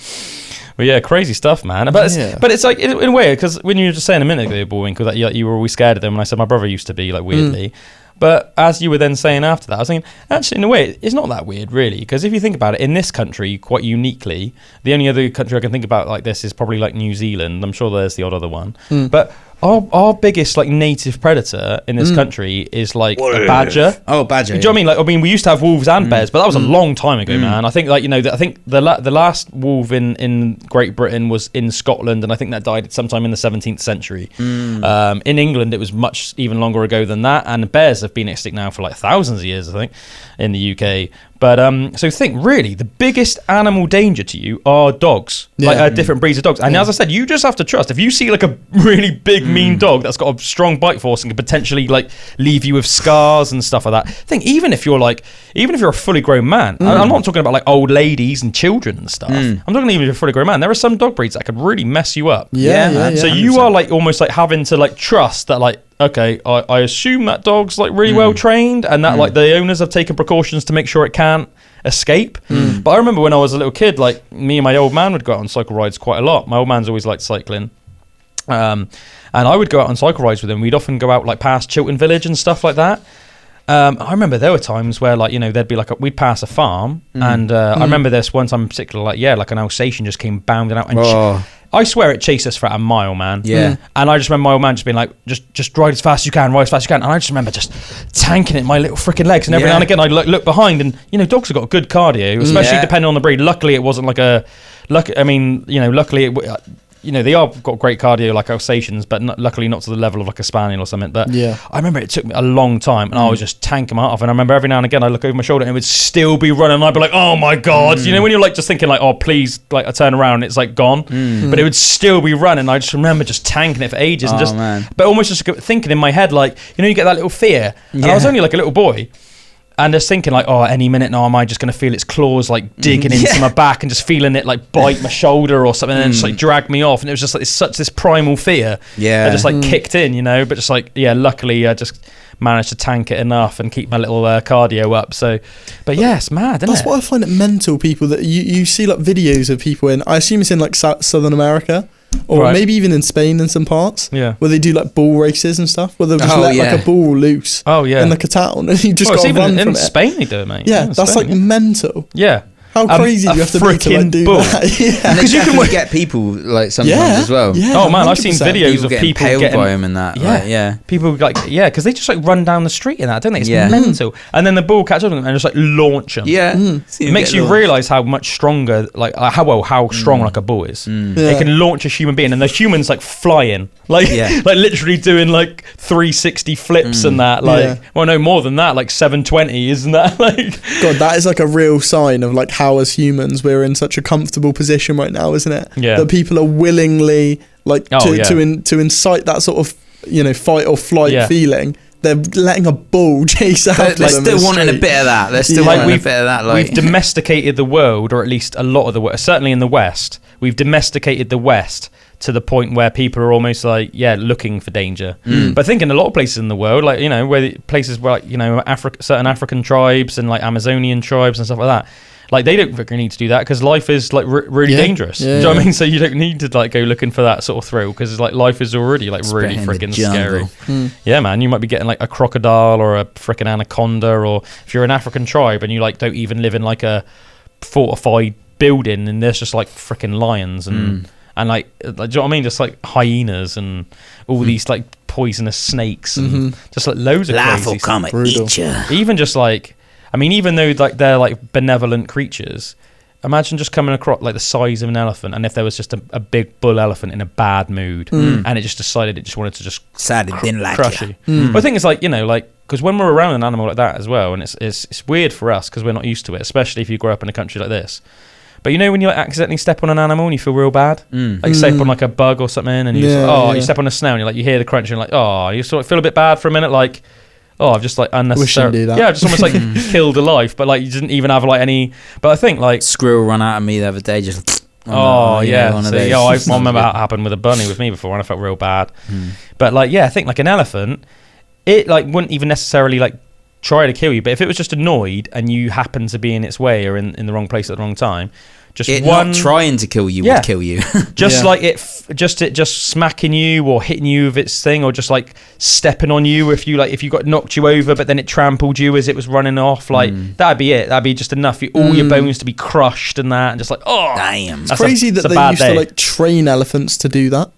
But yeah, crazy stuff, man. But it's like in a way, because when you were just saying a minute ago, Bullwinkle, that you were always scared of them, and I said my brother used to be like weirdly. But as you were then saying after that, I was thinking, actually, in a way, it's not that weird, really. Because if you think about it, in this country, quite uniquely, the only other country I can think about like this is probably like New Zealand. I'm sure there's the odd other one. But our biggest like native predator in this country is like a badger. Oh, badger. Do you know what I mean? Like, I mean, we used to have wolves and bears, but that was a long time ago, man. I think like, you know, I think the last wolf in Great Britain was in Scotland, and I think that died sometime in the 17th century. In England, it was much even longer ago than that, and bears have been extinct now for like thousands of years, I think, in the UK. But so think, really, the biggest animal danger to you are dogs, like different breeds of dogs. And as I said, you just have to trust. If you see like a really big, mean dog that's got a strong bite force and can potentially like leave you with scars and stuff like that. Think, even if you're a fully grown man, I'm not talking about like old ladies and children and stuff. I'm talking even if you're a fully grown man. There are some dog breeds that could really mess you up. So you are like almost like having to like trust that like, okay, I assume that dog's like really well trained, and that like the owners have taken precautions to make sure it can't escape. But I remember when I was a little kid, like me and my old man would go out on cycle rides quite a lot. My old man's always liked cycling. And I would go out on cycle rides with him. We'd often go out like past Chiltern Village and stuff like that. I remember there were times where like, you know, there'd be like we'd pass a farm, and I remember this one time in particular, like an Alsatian just came bounding out, and I swear it chased us for a mile, man. And I just remember my old man just being like, just ride as fast as you can, and I just remember just tanking it in my little freaking legs, and every now and again I'd look behind, and you know, dogs have got good cardio, especially depending on the breed. Luckily it wasn't like luckily you know, they are got great cardio like Alsatians, but luckily not to the level of like a Spaniel or something. But I remember it took me a long time, and I was just tanking my heart off. And I remember every now and again I look over my shoulder and it would still be running, and I'd be like, oh my god, you know, when you're like just thinking like, oh please, like I turn around and it's like gone, but it would still be running. I just remember just tanking it for ages, and but almost just thinking in my head like, you know, you get that little fear, and I was only like a little boy. And just thinking like, oh, any minute now, am I just going to feel its claws like digging into my back and just feeling it like bite my shoulder or something, and then just like drag me off. And it was just like such this primal fear that just like kicked in, you know. But just like, luckily I just managed to tank it enough and keep my little cardio up. So, but yeah, it's mad, isn't it? That's why I find it mental, people, that you see like videos of people in, I assume it's in like Southern America, or maybe even in Spain in some parts, where they do like bull races and stuff, where they'll just let like a bull loose in like a town, and you just got to run from it. In Spain they do it, mate. Yeah, that's like mental. Yeah. How crazy do you have to be to like do that? Because you can get people like sometimes as well. Oh man, I've seen videos of people getting by them and that. People like because they just like run down the street in that, don't they? It's mental. And then the bull catches them and just like launch them. It makes you realise how much stronger, like how strong like a bull is. They can launch a human being, and the human's like flying, like literally doing like 360 flips and that. Like well, no more than that, like 720, isn't that? Like God, that is like a real sign of like how as humans we're in such a comfortable position right now, isn't it? That people are willingly like to incite that sort of, you know, fight or flight feeling. They're letting a bull chase after them. They're still wanting a bit of that. They're still wanting a bit of that. Like, we've domesticated the world, or at least a lot of the world. Certainly in the West, we've domesticated the West to the point where people are almost like looking for danger. But I think in a lot of places in the world, like, you know, places where like, you know, certain African tribes and like Amazonian tribes and stuff like that, like they don't really need to do that because life is like really dangerous. Do you know what I mean? So you don't need to like go looking for that sort of thrill because like life is already like really freaking scary. Yeah, man, you might be getting like a crocodile or a freaking anaconda, or if you're an African tribe and you like don't even live in like a fortified building and there's just like freaking lions and and like do you know what I mean? Just like hyenas and all these like poisonous snakes and just like loads of Life crazy will come stuff. and eat you. Even just like, I mean, even though like they're like benevolent creatures, imagine just coming across like the size of an elephant, and if there was just a big bull elephant in a bad mood, and it just decided it just wanted to just Sad it didn't like crush you. you. But I think it's like, you know, like, because when we're around an animal like that as well, and it's weird for us because we're not used to it, especially if you grow up in a country like this. But you know when you like, accidentally step on an animal and you feel real bad, like you step on like a bug or something, and you you step on a snail and you're like, you hear the crunch and you're like, oh, you sort of feel a bit bad for a minute, like, oh, I've just like unnecessarily, that. yeah, I've just almost like killed a life, but like you didn't even have like any. But I think like Squirrel run out of me the other day, just. I remember that that happened with a bunny with me before, and I felt real bad. But like, yeah, I think like an elephant, it like wouldn't even necessarily like try to kill you, but if it was just annoyed and you happened to be in its way or in the wrong place at the wrong time, just it one not trying to kill you would kill you. just like it just smacking you or hitting you with its thing, or just like stepping on you if you got knocked you over but then it trampled you as it was running off, like that'd be it. That'd be just enough for all your bones to be crushed and that, and just like, oh damn. It's crazy that they used to like train elephants to do that.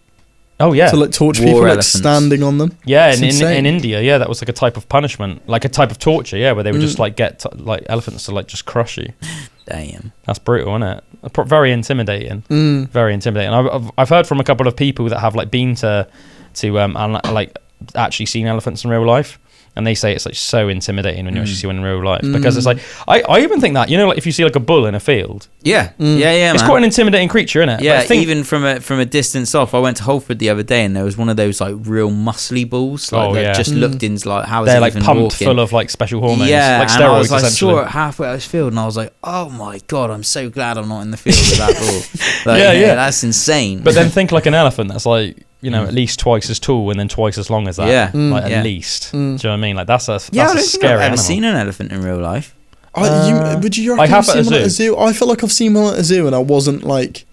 Oh yeah, to like torture people, like standing on them. Yeah, in India, yeah, that was like a type of punishment, like a type of torture, yeah, where they would just like get like elephants to like just crush you. Damn, that's brutal, isn't it? Very intimidating. Very intimidating. I've heard from a couple of people that have like been to like actually seen elephants in real life. And they say it's like so intimidating when you actually see one in real life, because it's like I even think that, you know, like if you see like a bull in a field, it's quite an intimidating creature, isn't it? Yeah, but I think, even from a distance off. I went to Holford the other day, and there was one of those like real muscly bulls, like just looked into like how they're is it like even pumped walking? Full of like special hormones, yeah, like and steroids. I saw it halfway out of the field, and I was like, oh my god, I'm so glad I'm not in the field with that bull. Like, that's insane. But then think like an elephant that's like, you know, at least twice as tall and then twice as long as that. Yeah. At least. Do you know what I mean? Like that's a scary I've ever animal. seen an elephant in real life. Would you reckon I have you've seen at one at a zoo? I feel like I've seen one at a zoo, and I wasn't like,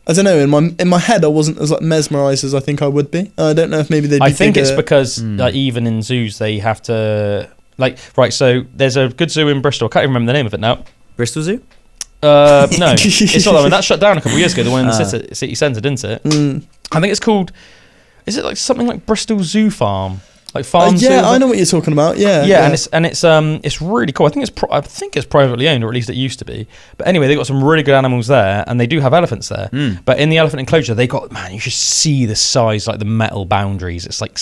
I don't know, in my head I wasn't as like mesmerised as I think I would be. I don't know if maybe they'd be I think it's because like, even in zoos they have to like, right, so there's a good zoo in Bristol, I can't even remember the name of it now. Bristol Zoo? No, it's not that one. That shut down a couple of years ago, the one in the city centre, didn't it? I think it's called, is it like something like Bristol Zoo Farm? Like farm zoo? Yeah, I know what you're talking about. Yeah. And it's really cool. I think it's privately owned, or at least it used to be. But anyway, they got some really good animals there, and they do have elephants there. But in the elephant enclosure, they got, man, you should see the size, like the metal boundaries. It's like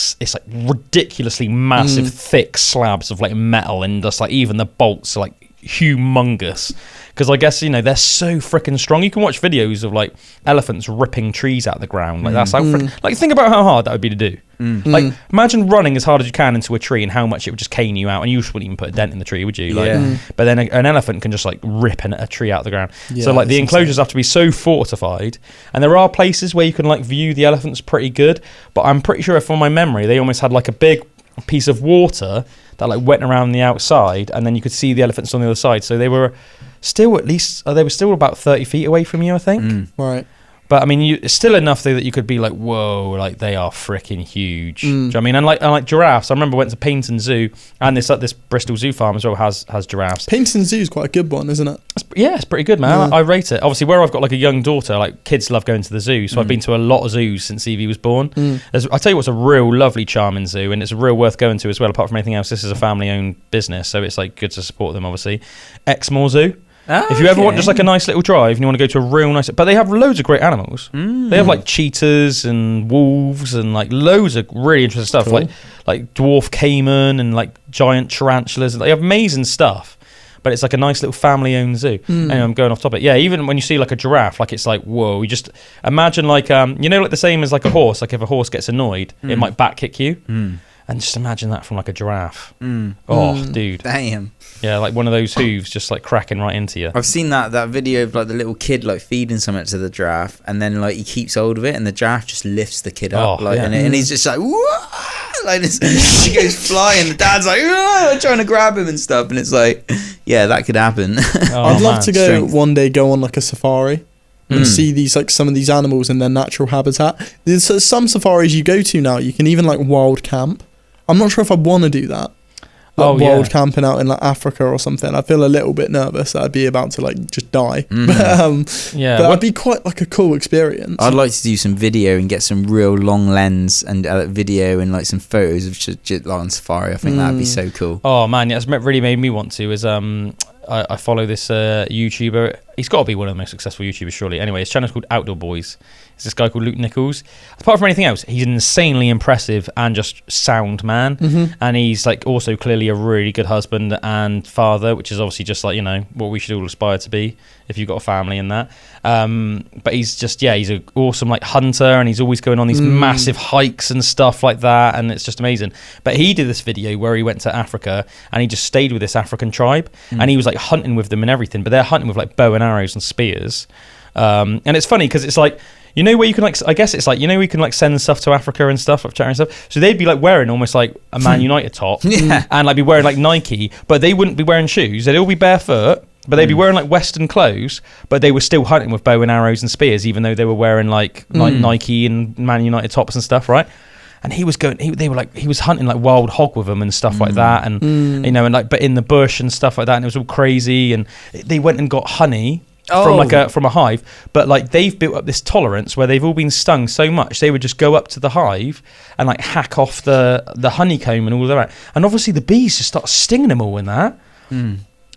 ridiculously massive, thick slabs of like metal, and just like even the bolts are like humongous. Because I guess, you know, they're so freaking strong. You can watch videos of like elephants ripping trees out of the ground. Like that's how like think about how hard that would be to do. Like imagine running as hard as you can into a tree and how much it would just cane you out, and you just wouldn't even put a dent in the tree, would you? Like, but then an elephant can just like rip a tree out of the ground. So like the enclosures have to be so fortified, and there are places where you can like view the elephants pretty good. But I'm pretty sure, from my memory, they almost had like a big piece of water that like went around the outside, and then you could see the elephants on the other side. So they were still about 30 feet away from you, I think. Right. But I mean, it's still enough though that you could be like, whoa, like they are freaking huge. Do you know what I mean? And like giraffes, I remember I went to Paignton Zoo, and this Bristol Zoo Farm as well has giraffes. Paignton Zoo is quite a good one, isn't it? It's pretty good, man. I rate it. Obviously, where I've got like a young daughter, like kids love going to the zoo, so I've been to a lot of zoos since Evie was born. I'll tell you what's a real lovely, charming zoo, and it's real worth going to as well. Apart from anything else, this is a family-owned business, so it's like good to support them. Obviously, Exmoor Zoo. If you ever want just like a nice little drive and you want to go to a real nice, but they have loads of great animals. They have like cheetahs and wolves and like loads of really interesting stuff, like dwarf caiman and like giant tarantulas. They have amazing stuff, but it's like a nice little family-owned zoo. Anyway, I'm going off topic. Yeah, even when you see like a giraffe, like it's like, whoa, you just imagine like you know, like the same as like a horse. Like if a horse gets annoyed, it might back kick you. And just imagine that from like a giraffe. Oh, dude. Damn. Yeah, like one of those hooves just like cracking right into you. I've seen that video of like the little kid like feeding something to the giraffe, and then like he keeps hold of it, and the giraffe just lifts the kid up, and he's just like, whoa! Like this, she goes flying. The dad's like, whoa! Trying to grab him and stuff, and it's like, yeah, that could happen. I'd love to go on like a safari. And see these like some of these animals in their natural habitat. There's some safaris you go to now, you can even like wild camp. I'm not sure if I'd want to do that. wild camping out in like Africa or something, I feel a little bit nervous that I'd be about to like just die. But that'd be quite like a cool experience. I'd like to do some video and get some real long lens and video and like some photos of like on safari. I think that'd be so cool. Oh man, yeah, it's really made me want to. Is I follow this YouTuber. He's got to be one of the most successful YouTubers, surely. Anyway, his channel's called Outdoor Boys. It's this guy called Luke Nichols. Apart from anything else, he's an insanely impressive and just sound man. And he's like also clearly a really good husband and father, which is obviously just like, you know, what we should all aspire to be if you've got a family and that. But he's just, he's an awesome like hunter, and he's always going on these massive hikes and stuff like that, and it's just amazing. But he did this video where he went to Africa and he just stayed with this African tribe, and he was like hunting with them and everything, but they're hunting with like bow and arrows and spears. And it's funny because it's like, you know, where you can like, I guess it's like, you know, we can like send stuff to Africa and stuff, like charity and stuff. So they'd be like wearing almost like a Man United top, and like be wearing like Nike, but they wouldn't be wearing shoes. They'd all be barefoot, but they'd be wearing like Western clothes, but they were still hunting with bow and arrows and spears, even though they were wearing like Nike and Man United tops and stuff, right? And he was going, he was hunting like wild hog with them and stuff like that, and you know, and like, but in the bush and stuff like that, and it was all crazy. And they went and got honey from a hive, but like they've built up this tolerance where they've all been stung so much they would just go up to the hive and like hack off the honeycomb and all that, and obviously the bees just start stinging them all in that.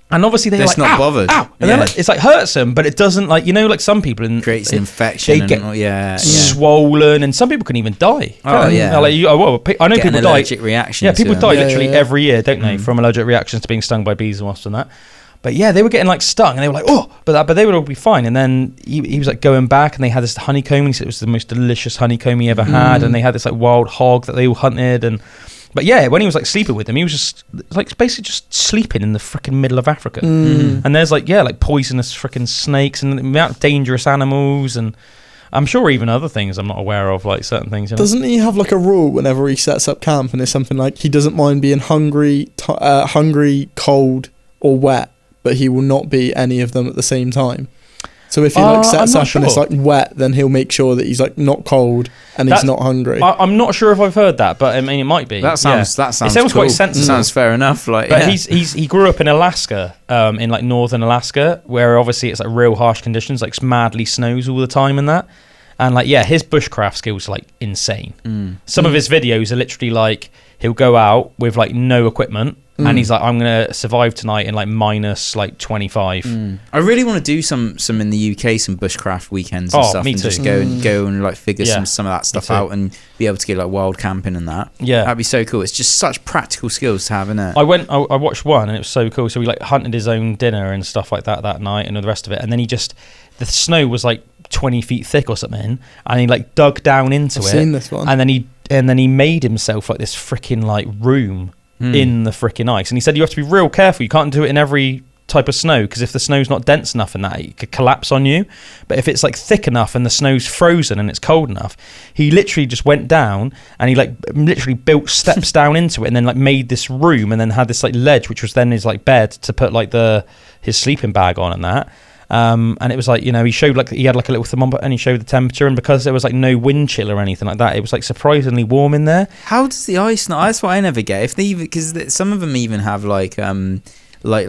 And obviously they're like, not bothered. Ow! And then like, it's like hurts them, but it doesn't, like, you know, like some people creates an infection. They get swollen, and some people can even die. I know people die. Allergic reaction. Yeah, people die literally every year, don't they, from allergic reactions to being stung by bees and wasps and that. But yeah, they were getting like stung, and they were like, but they would all be fine. And then he was like going back, and they had this honeycomb. And he said it was the most delicious honeycomb he ever had, and they had this like wild hog that they all hunted. But yeah, when he was like sleeping with them, he was just like basically just sleeping in the freaking middle of Africa. And there's like poisonous freaking snakes and the amount of dangerous animals, and I'm sure even other things I'm not aware of, like certain things. You know? Doesn't he have like a rule whenever he sets up camp, and it's something like he doesn't mind being hungry, cold, or wet, but he will not be any of them at the same time? So if he like sets up and it's like wet, then he'll make sure that he's like not cold and he's not hungry. I'm not sure if I've heard that, but I mean it might be. That sounds cool. Quite sensible. Sounds fair enough. Like, but he grew up in Alaska, in like northern Alaska, where obviously it's like real harsh conditions, like madly snows all the time and that. And like his bushcraft skills are like insane. Some of his videos are literally like he'll go out with like no equipment. And he's like, I'm gonna survive tonight in like minus like 25. I really want to do some in the UK, some bushcraft weekends and stuff, and just go and like figure some of that stuff out and be able to get like wild camping and that. Yeah, that'd be so cool. It's just such practical skills to have, isn't it? I watched one and it was so cool. So we like hunted his own dinner and stuff like that night and all the rest of it. And then the snow was like 20 feet thick or something, and he like dug down into it. I've seen this one. And then he made himself like this freaking like room in the freaking ice, and he said you have to be real careful. You can't do it in every type of snow, because if the snow's not dense enough and that, it could collapse on you. But if it's like thick enough and the snow's frozen and it's cold enough, he literally just went down and he like literally built steps down into it, and then like made this room, and then had this like ledge which was then his like bed to put like his sleeping bag on and that. And it was like, you know, he showed like he had like a little thermometer and he showed the temperature, and because there was like no wind chill or anything like that, it was like surprisingly warm in there. How does the ice not? That's what I never get. If they even, because some of them even have like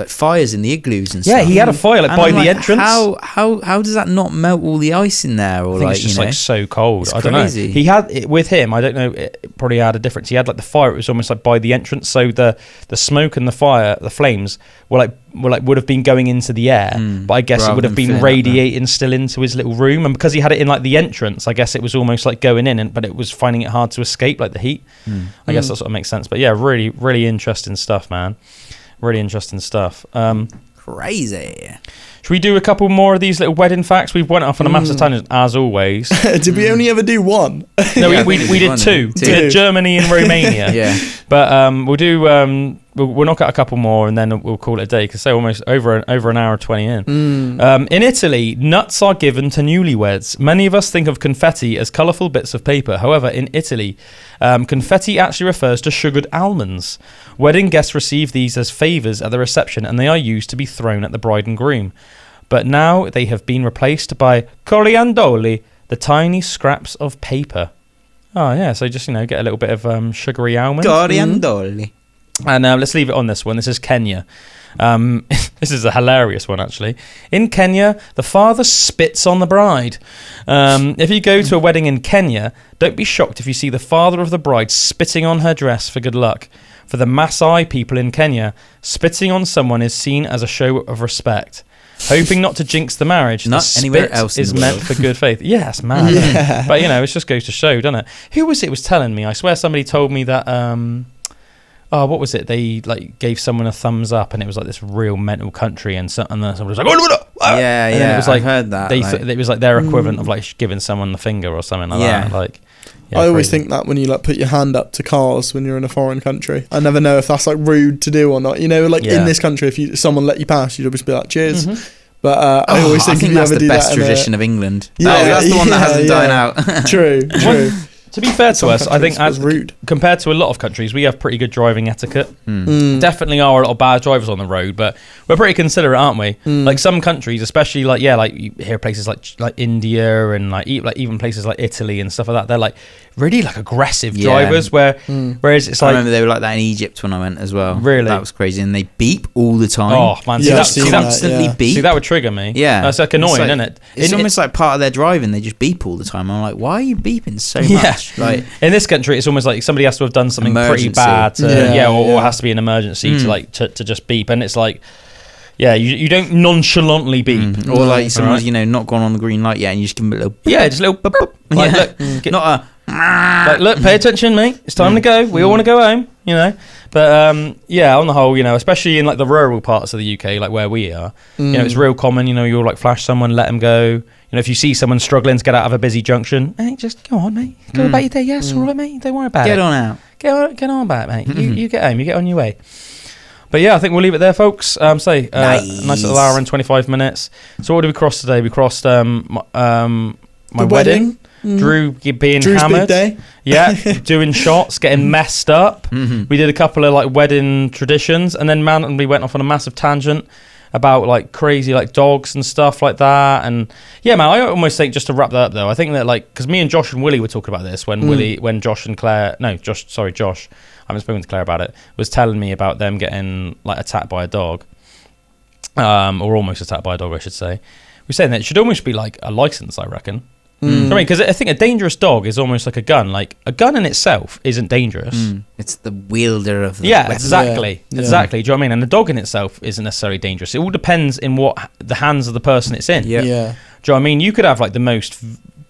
fires in the igloos and stuff. Yeah, he had a fire like by the entrance. How does that not melt all the ice in there? Or I think it's just like so cold. I don't know. He had it with him. I don't know. It probably had a difference. He had like the fire. It was almost like by the entrance. So the smoke and the fire, the flames would have been going into the air, but I guess it would have been radiating still into his little room. And because he had it in like the entrance, I guess it was almost like going in, but it was finding it hard to escape, like the heat. I guess that sort of makes sense. But yeah, really, really interesting stuff, man. Really interesting stuff. Crazy. Should we do a couple more of these little wedding facts? We've went off on a massive tangent as always. Did we only ever do one? No, we did two. We did Germany and Romania. Yeah. But we'll do we'll knock out a couple more and then we'll call it a day, because they're almost over an hour 20 in. In Italy, nuts are given to newlyweds. Many of us think of confetti as colourful bits of paper. However, in Italy, confetti actually refers to sugared almonds. Wedding guests receive these as favours at the reception, and they are used to be thrown at the bride and groom. But now they have been replaced by coriandoli, the tiny scraps of paper. Oh yeah, so just, you know, get a little bit of sugary almond. Coriandoli. And let's leave it on this one. This is Kenya. This is a hilarious one, actually. In Kenya, the father spits on the bride. If you go to a wedding in Kenya, don't be shocked if you see the father of the bride spitting on her dress for good luck. For the Maasai people in Kenya, spitting on someone is seen as a show of respect. Hoping not to jinx the marriage, Not the anywhere spit else in is the meant world. for good faith. Yeah, it's mad. Isn't it? But, it just goes to show, doesn't it? Who was it was telling me? I swear somebody told me that... what was it? They gave someone a thumbs up, and it was like this real mental country, and then someone was like, Yeah, and then it was I've heard that. it was like their equivalent of like giving someone the finger or something like that. Like, I always crazy. think that when you like put your hand up to cars when you're in a foreign country, I never know if that's like rude to do or not. In this country, if someone let you pass, you'd always be like, cheers. Mm-hmm. But I always think if you that's ever the do best that tradition of England. Yeah, That's the one that hasn't died out. True. To be fair to us, I think as rude compared to a lot of countries, we have pretty good driving etiquette. Definitely are a lot of bad drivers on the road, but we're pretty considerate, aren't we? Like some countries, especially like you hear places like India and like even places like Italy and stuff like that. They're like really like aggressive drivers. Whereas it's I like remember they were like that in Egypt when I went as well. Really? That was crazy, and they beep all the time. Oh man, Yeah, I've see seen that constantly beep. See, that would trigger me. Yeah, that's like annoying, isn't it? It's almost like part of their driving. They just beep all the time. I'm like, why are you beeping so much? Like in this country, it's almost like somebody has to have done something Emergency. pretty bad, or has to be an emergency to just beep, and it's like, you don't nonchalantly beep, or like someone's not gone on the green light yet, and you just give them a little just a little boop, boop. Like, look, not a like, look, pay attention, mate. It's time to go. We all want to go home, But on the whole, especially in like the rural parts of the UK, like where we are, it's real common. You'll like flash someone, let them go. If you see someone struggling to get out of a busy junction, hey, just go on, mate. Go about your day. Yes, all right, mate. Don't worry about it. Get on out. Get on about it, mate. You get home. You get on your way. But I think we'll leave it there, folks. Nice little hour and 25 minutes. So what did we cross today? We crossed my wedding. Drew being Drew's hammered. big day. Yeah, doing shots, getting messed up. We did a couple of like wedding traditions, and then we went off on a massive tangent about like crazy like dogs and stuff like that. And man, I almost think, just to wrap that up though, I think that like, because me and Josh and Willie were talking about this when Josh and Claire, Josh, I haven't spoken to Claire about it, was telling me about them getting like attacked by a dog, or almost attacked by a dog, I should say. We're saying that it should almost be like a license, I reckon. Because I think a dangerous dog is almost like a gun. Like a gun in itself isn't dangerous. It's the wielder of the weapon. Exactly. Do you know what I mean? And the dog in itself isn't necessarily dangerous. It all depends in what the hands of the person it's in. Yeah. Do you know what I mean? You could have like the most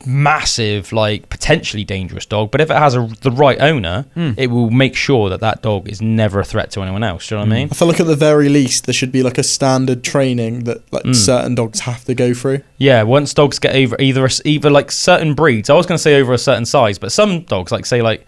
massive, like potentially dangerous dog, but if it has the right owner, it will make sure that dog is never a threat to anyone else. Do you know what I mean? I feel like at the very least there should be like a standard training that like certain dogs have to go through. Yeah, once dogs get over either like certain breeds, I was going to say over a certain size, but some dogs, like say like,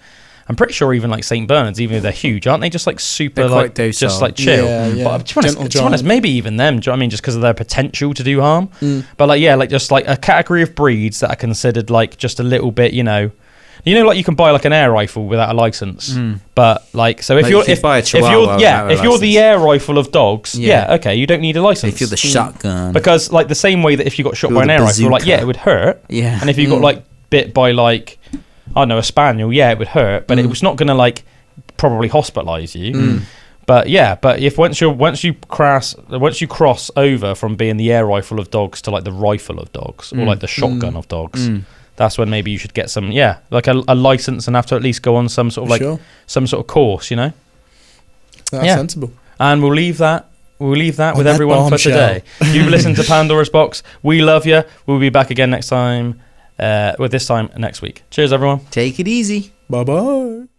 I'm pretty sure even like St. Bernards, even if they're huge, aren't they just like super like docile. just like chill? Yeah. But to be honest, maybe even them, do you know what I mean? Just because of their potential to do harm. But like like just like a category of breeds that are considered like just a little bit, like you can buy like an air rifle without a license. But like, so if Like you're you could buy a Chihuahua without a if you're the air rifle of dogs, okay, you don't need a license. If you're the shotgun, because like the same way that if you got shot by an air rifle, like it would hurt. Yeah. And if you got like bit by like, I don't know, a spaniel, it would hurt, but it was not going to like probably hospitalise you. But if once you cross over from being the air rifle of dogs to like the rifle of dogs, or like the shotgun of dogs, that's when maybe you should get some like a license and have to at least go on some sort of like some sort of course, That's sensible. And we'll leave that with that everyone for bombshell. today. You've listened to Pandora's Box. We love you. We'll be back again next time. This time next week. Cheers, everyone. take it easy. Bye bye.